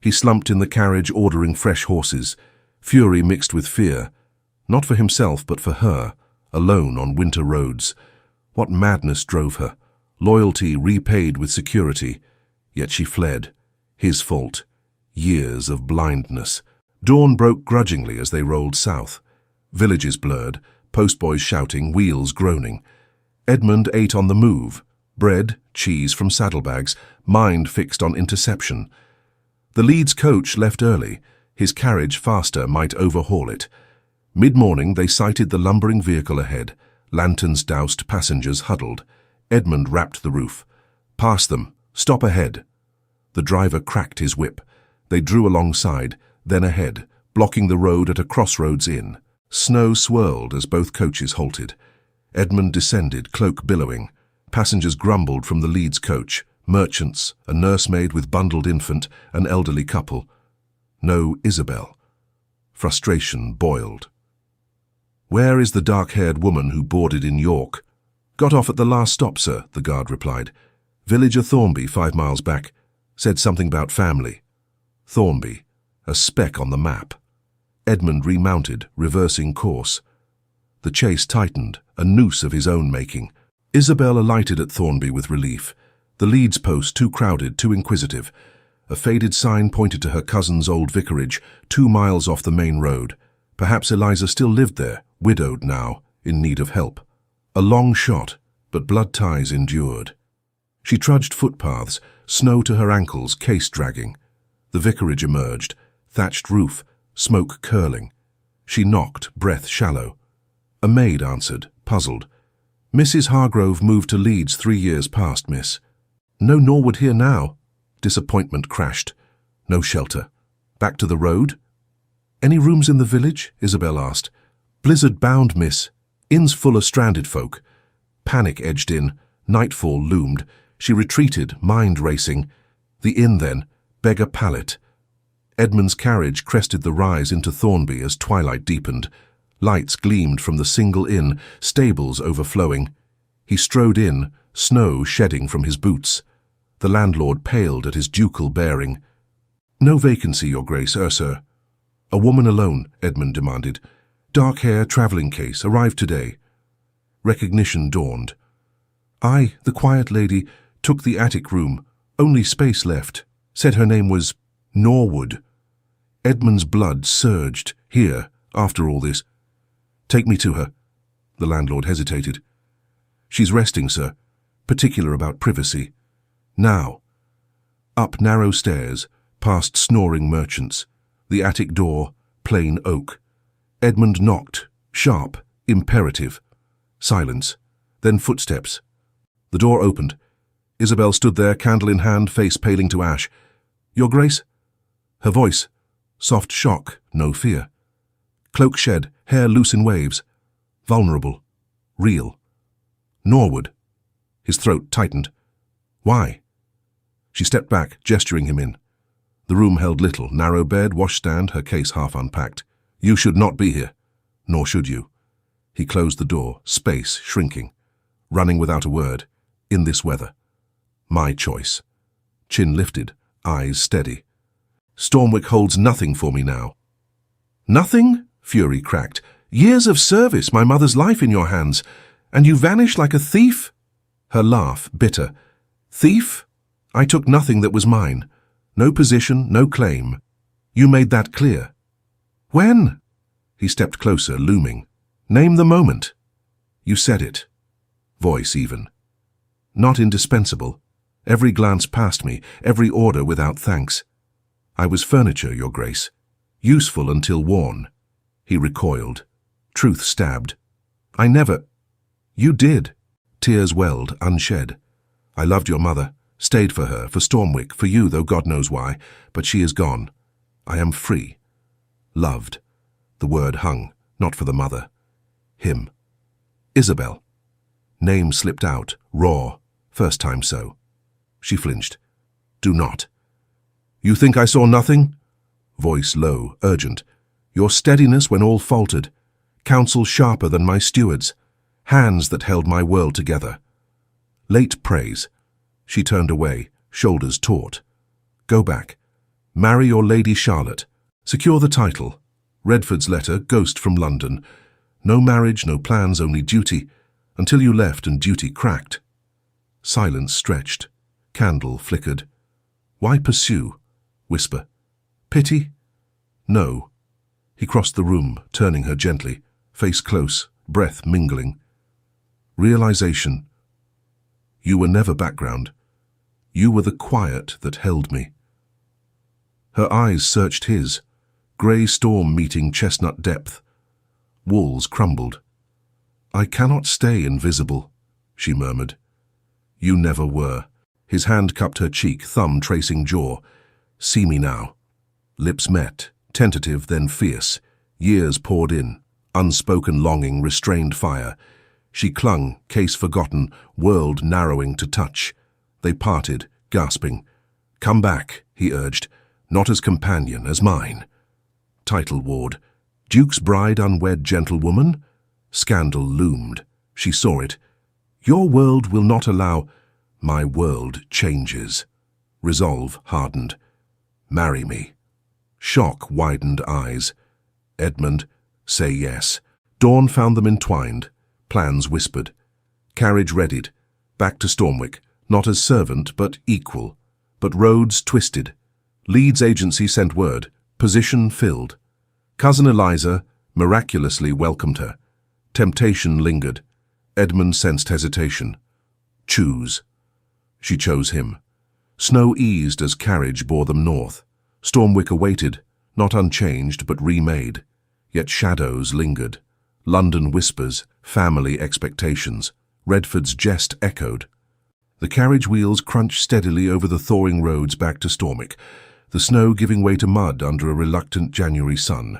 A: He slumped in the carriage ordering fresh horses, fury mixed with fear. Not for himself, but for her, alone on winter roads. What madness drove her? Loyalty repaid with security. Yet she fled. His fault. Years of blindness. Dawn broke grudgingly as they rolled south. Villages blurred, postboys shouting, wheels groaning. Edmund ate on the move. Bread, cheese from saddlebags, mind fixed on interception. The Leeds coach left early. His carriage faster might overhaul it. Mid-morning they sighted the lumbering vehicle ahead. Lanterns doused, passengers huddled. Edmund rapped the roof. Past them, Stop ahead. The driver cracked his whip. They drew alongside, then ahead, blocking the road at a crossroads inn. Snow swirled as both coaches halted. Edmund descended, cloak billowing. Passengers grumbled from the Leeds coach. Merchants, a nursemaid with bundled infant, an elderly couple. No Isabel. Frustration boiled. "Where is the dark-haired woman who boarded in York?" "Got off at the last stop, sir," the guard replied. "Village of Thornby, 5 miles back. Said something about family." Thornby, a speck on the map. Edmund remounted, reversing course. The chase tightened, a noose of his own making. Isabel alighted at Thornby with relief. The Leeds post too crowded, too inquisitive. A faded sign pointed to her cousin's old vicarage, 2 miles off the main road. Perhaps Eliza still lived there, widowed now, in need of help. A long shot, but blood ties endured. She trudged footpaths, snow to her ankles, case dragging. The vicarage emerged, thatched roof, smoke curling. She knocked, breath shallow. A maid answered, puzzled. "Mrs. Hargrove moved to Leeds 3 years past, miss." "No Norwood here now." Disappointment crashed. No shelter. Back to the road? "Any rooms in the village?" Isabel asked. "Blizzard bound, miss. Inn's full of stranded folk." Panic edged in. Nightfall loomed. She retreated, mind racing. The inn then, beggar pallet. Edmund's carriage crested the rise into Thornby as twilight deepened. Lights gleamed from the single inn, stables overflowing. He strode in, snow shedding from his boots. The landlord paled at his ducal bearing. "No vacancy, your grace, sir." "A woman alone," Edmund demanded. "Dark hair, travelling case, arrived today." Recognition dawned. "I, the quiet lady, took the attic room. Only space left. Said her name was Norwood." Edmund's blood surged. Here, after all this. "Take me to her." The landlord hesitated. "She's resting, sir. Particular about privacy." "Now." Up narrow stairs, past snoring merchants. The attic door, plain oak. Edmund knocked, sharp, imperative. Silence, then footsteps. The door opened. Isabel stood there, candle in hand, face paling to ash. "Your grace?" Her voice, soft shock, no fear. Cloak shed, hair loose in waves. Vulnerable. Real. "Norwood." His throat tightened. "Why?" She stepped back, gesturing him in. The room held little, narrow bed, washstand, her case half unpacked. "You should not be here. Nor should you." He closed the door, space shrinking. Running without a word. In this weather. My choice. Chin lifted, eyes steady. "Stormwick holds nothing for me now." "Nothing?" Fury cracked. "Years of service, my mother's life in your hands, and you vanish like a thief?" Her laugh, bitter. "Thief? I took nothing that was mine. No position, no claim. You made that clear." "When?" He stepped closer, looming. "Name the moment." "You said it." Voice even. "Not indispensable. Every glance past me, every order without thanks. I was furniture, your grace. Useful until worn." He recoiled. Truth stabbed. "I never—" "You did." Tears welled, unshed. "I loved your mother, stayed for her, for Stormwick, for you, though God knows why, but she is gone. I am free. Loved." The word hung, not for the mother. Him. Isabel. Name slipped out, raw, first time so. She flinched. "Do not." "You think I saw nothing?" Voice low, urgent. "Your steadiness when all faltered. Counsel sharper than my steward's. Hands that held my world together." Late praise. She turned away, shoulders taut. "Go back. Marry your Lady Charlotte. Secure the title. Redford's letter, ghost from London. No marriage, no plans, only duty. Until you left and duty cracked." Silence stretched. Candle flickered. "Why pursue?" Whisper. "Pity?" "No." He crossed the room, turning her gently, face close, breath mingling. Realization. You were never background. You were the quiet that held me. Her eyes searched his, grey storm meeting chestnut depth. Walls crumbled. "I cannot stay invisible," she murmured. "You never were." His hand cupped her cheek, thumb tracing jaw. "See me now." Lips met, tentative then fierce. Years poured in, unspoken longing, restrained fire. She clung, case forgotten, world narrowing to touch. They parted, gasping. "Come back," he urged, "not as companion, as mine." Title ward. Duke's bride, unwed gentlewoman? Scandal loomed. She saw it. "Your world will not allow—" "My world changes." Resolve hardened. "Marry me." Shock widened eyes. "Edmund, say yes." Dawn found them entwined. Plans whispered. Carriage readied. Back to Stormwick, not as servant, but equal. But roads twisted. Leeds agency sent word. Position filled. Cousin Eliza miraculously welcomed her. Temptation lingered. Edmund sensed hesitation. Choose. She chose him. Snow eased as carriage bore them north. Stormwick awaited, not unchanged but remade. Yet shadows lingered. London whispers, family expectations. Redford's jest echoed. The carriage wheels crunched steadily over the thawing roads back to Stormwick, the snow giving way to mud under a reluctant January sun.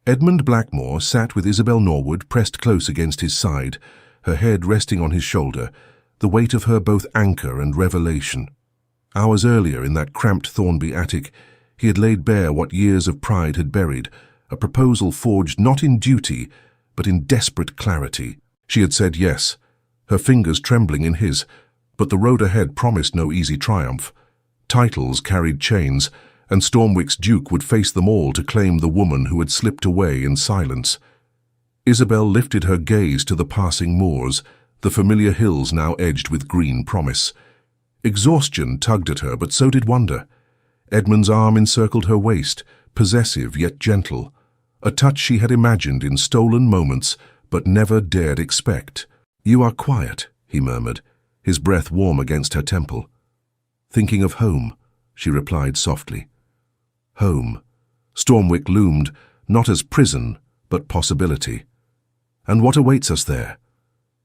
A: Edmund Blackmore sat with Isabel Norwood pressed close against his side, her head resting on his shoulder, the weight of her both anchor and revelation. Hours earlier, in that cramped Thornby attic, he had laid bare what years of pride had buried, a proposal forged not in duty, but in desperate clarity. She had said yes, her fingers trembling in his, but the road ahead promised no easy triumph. Titles carried chains, and Stormwick's Duke would face them all to claim the woman who had slipped away in silence. Isabel lifted her gaze to the passing moors, the familiar hills now edged with green promise. Exhaustion tugged at her, but so did wonder. Edmund's arm encircled her waist, possessive yet gentle, a touch she had imagined in stolen moments, but never dared expect. "You are quiet," he murmured, his breath warm against her temple. "Thinking of home," she replied softly. Home. Stormwick loomed, not as prison, but possibility. And what awaits us there?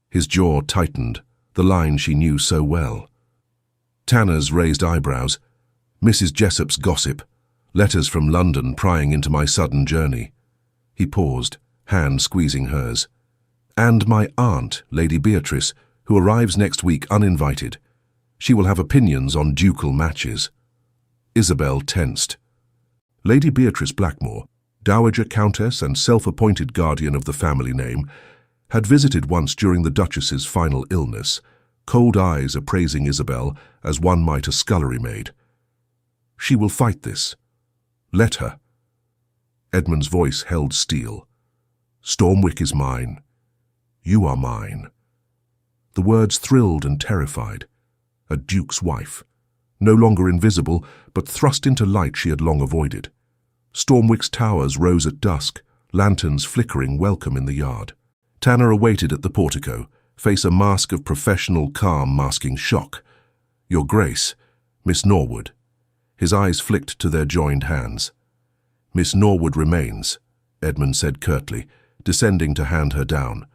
A: His jaw tightened, the line she knew so well. Tanner's raised eyebrows. Mrs. Jessop's gossip. Letters from London prying into my sudden journey. He paused, hand squeezing hers. "And my aunt, Lady Beatrice, who arrives next week uninvited. She will have opinions on ducal matches." Isabel tensed. Lady Beatrice Blackmore, dowager countess and self-appointed guardian of the family name, had visited once during the Duchess's final illness, cold eyes appraising Isabel as one might a scullery maid. "She will fight this. Let her." Edmund's voice held steel. "Stormwick is mine. You are mine." The words thrilled and terrified. A duke's wife. No longer invisible, but thrust into light she had long avoided. Stormwick's towers rose at dusk, lanterns flickering welcome in the yard. Tanner awaited at the portico, face a mask of professional calm masking shock. "Your Grace, Miss Norwood." His eyes flicked to their joined hands. "Miss Norwood remains," Edmund said curtly, descending to hand her down.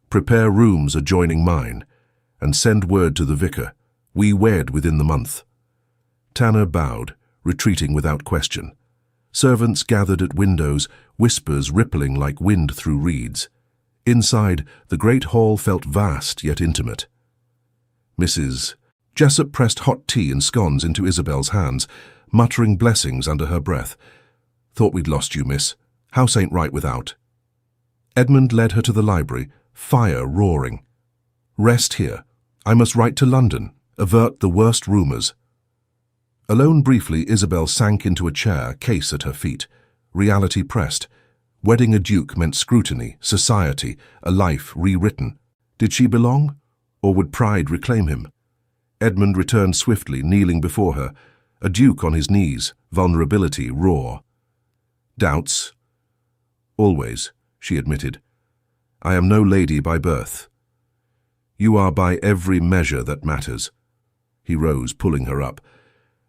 A: "Prepare rooms adjoining mine, and send word to the vicar. We wed within the month." Tanner bowed, retreating without question. Servants gathered at windows, whispers rippling like wind through reeds. Inside, the great hall felt vast yet intimate. Mrs. Jessop pressed hot tea and scones into Isabel's hands, muttering blessings under her breath. "Thought we'd lost you, miss. House ain't right without." Edmund led her to the library, fire roaring. "Rest here. I must write to London, avert the worst rumours." Alone briefly, Isabel sank into a chair, case at her feet. Reality pressed. Wedding a duke meant scrutiny, society, a life rewritten. Did she belong? Or would pride reclaim him? Edmund returned swiftly, kneeling before her, a duke on his knees, vulnerability raw. "Doubts?" "Always," she admitted. "I am no lady by birth." "You are by every measure that matters." He rose, pulling her up.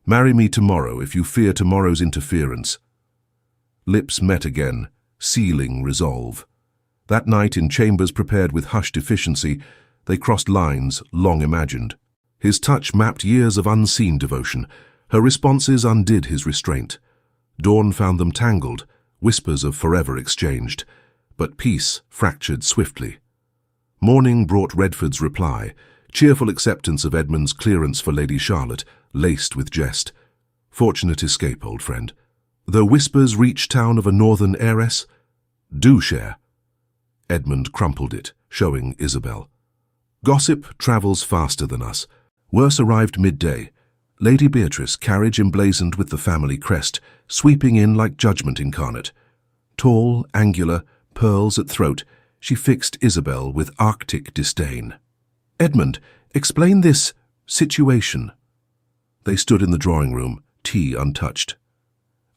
A: "Marry me tomorrow if you fear tomorrow's interference." Lips met again, sealing resolve. That night, in chambers prepared with hushed efficiency, they crossed lines long imagined. His touch mapped years of unseen devotion. Her responses undid his restraint. Dawn found them tangled, whispers of forever exchanged, but peace fractured swiftly. Morning brought Redford's reply, cheerful acceptance of Edmund's clearance for Lady Charlotte, laced with jest. Fortunate escape, old friend. Though whispers reach town of a northern heiress, do share. Edmund crumpled it, showing Isabel. Gossip travels faster than us. Worse arrived midday. Lady Beatrice, carriage emblazoned with the family crest, sweeping in like judgment incarnate. Tall, angular, pearls at throat, she fixed Isabel with arctic disdain. Edmund, explain this situation. They stood in the drawing room, tea untouched.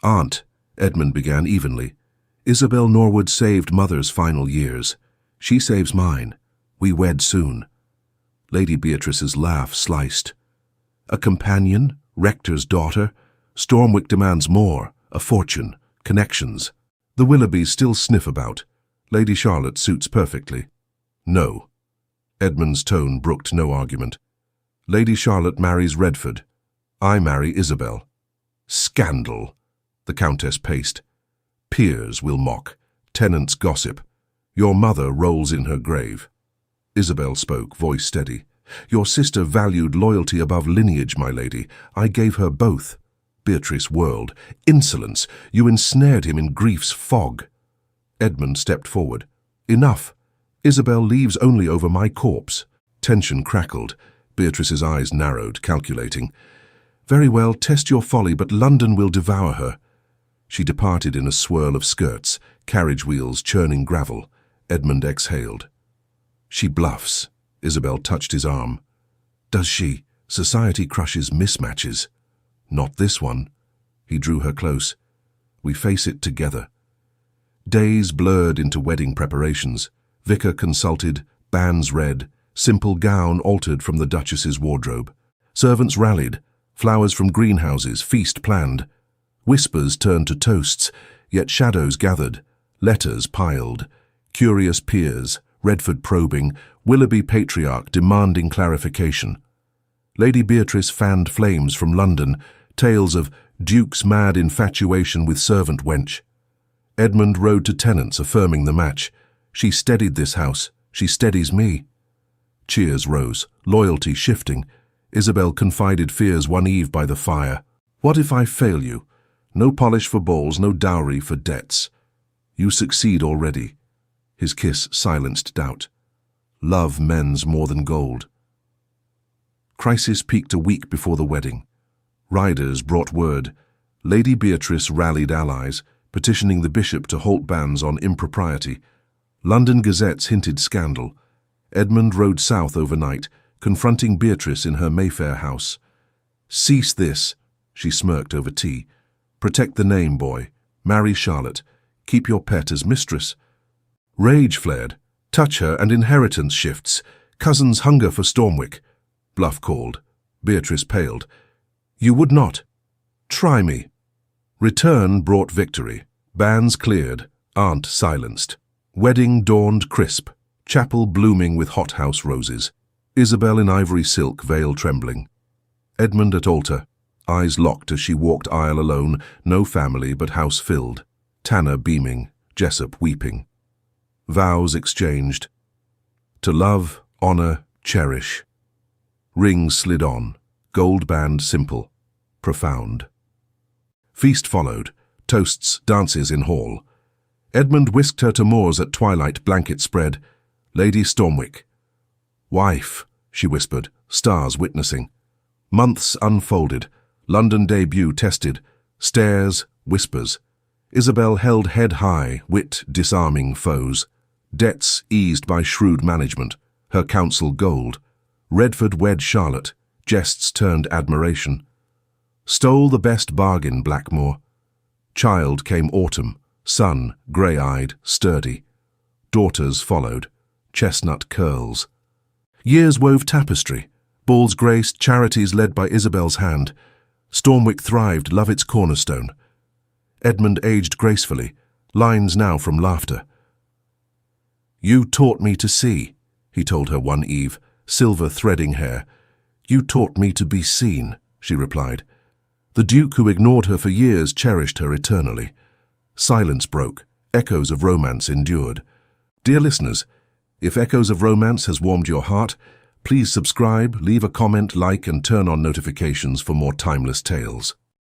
A: Aunt, Edmund began evenly, Isabel Norwood saved Mother's final years. She saves mine. We wed soon. Lady Beatrice's laugh sliced. A companion, rector's daughter. Stormwick demands more, a fortune, connections. The Willoughbys still sniff about. Lady Charlotte suits perfectly. No. Edmund's tone brooked no argument. Lady Charlotte marries Redford. I marry Isabel. Scandal, the Countess paced. Peers will mock. Tenants gossip. Your mother rolls in her grave. Isabel spoke, voice steady. Your sister valued loyalty above lineage, my lady. I gave her both. Beatrice whirled. Insolence! You ensnared him in grief's fog. Edmund stepped forward. Enough. Isabel leaves only over my corpse. Tension crackled. Beatrice's eyes narrowed, calculating. Very well, test your folly, but London will devour her. She departed in a swirl of skirts, carriage wheels churning gravel. Edmund exhaled. She bluffs. Isabel touched his arm. Does she? Society crushes mismatches. Not this one. He drew her close. We face it together. Days blurred into wedding preparations. Vicar consulted, banns read, simple gown altered from the Duchess's wardrobe. Servants rallied, flowers from greenhouses, feast planned. Whispers turned to toasts, yet shadows gathered, letters piled. Curious peers, Redford probing, Willoughby patriarch demanding clarification. Lady Beatrice fanned flames from London, tales of Duke's mad infatuation with servant wench. Edmund rode to tenants affirming the match. She steadied this house, she steadies me. Cheers rose, loyalty shifting. Isabel confided fears one eve by the fire. What if I fail you? No polish for balls, no dowry for debts. You succeed already. His kiss silenced doubt. Love mends more than gold. Crisis peaked a week before the wedding. Riders brought word. Lady Beatrice rallied allies, petitioning the bishop to halt bans on impropriety. London gazettes hinted scandal. Edmund rode south overnight, confronting Beatrice in her Mayfair house. Cease this, she smirked over tea. Protect the name, boy. Marry Charlotte. Keep your pet as mistress. Rage flared. Touch her and inheritance shifts. Cousins hunger for Stormwick. Bluff called. Beatrice paled. You would not. Try me. Return brought victory. Bans cleared. Aunt silenced. Wedding dawned crisp. Chapel blooming with hothouse roses. Isabel in ivory silk, veil trembling. Edmund at altar. Eyes locked as she walked aisle alone, no family but house filled. Tanner beaming, Jessup weeping. Vows exchanged. To love, honor, cherish. Rings slid on, gold band simple, profound. Feast followed, toasts, dances in hall. Edmund whisked her to moors at twilight, blanket spread. Lady Stormwick. Wife, she whispered, stars witnessing. Months unfolded. London debut tested. Stares, whispers. Isabel held head high, wit disarming foes. Debts eased by shrewd management. Her counsel gold. Redford wed Charlotte. Jests turned admiration. Stole the best bargain, Blackmore. Child came autumn. Son, grey-eyed, sturdy. Daughters followed. Chestnut curls. Years wove tapestry. Balls graced, charities led by Isabel's hand. Stormwick thrived, love its cornerstone. Edmund aged gracefully, lines now from laughter. You taught me to see, he told her one eve, silver threading hair. You taught me to be seen, she replied. The Duke who ignored her for years cherished her eternally. Silence broke. Echoes of romance endured. Dear listeners, if Echoes of Romance has warmed your heart, please subscribe, leave a comment, like, and turn on notifications for more timeless tales.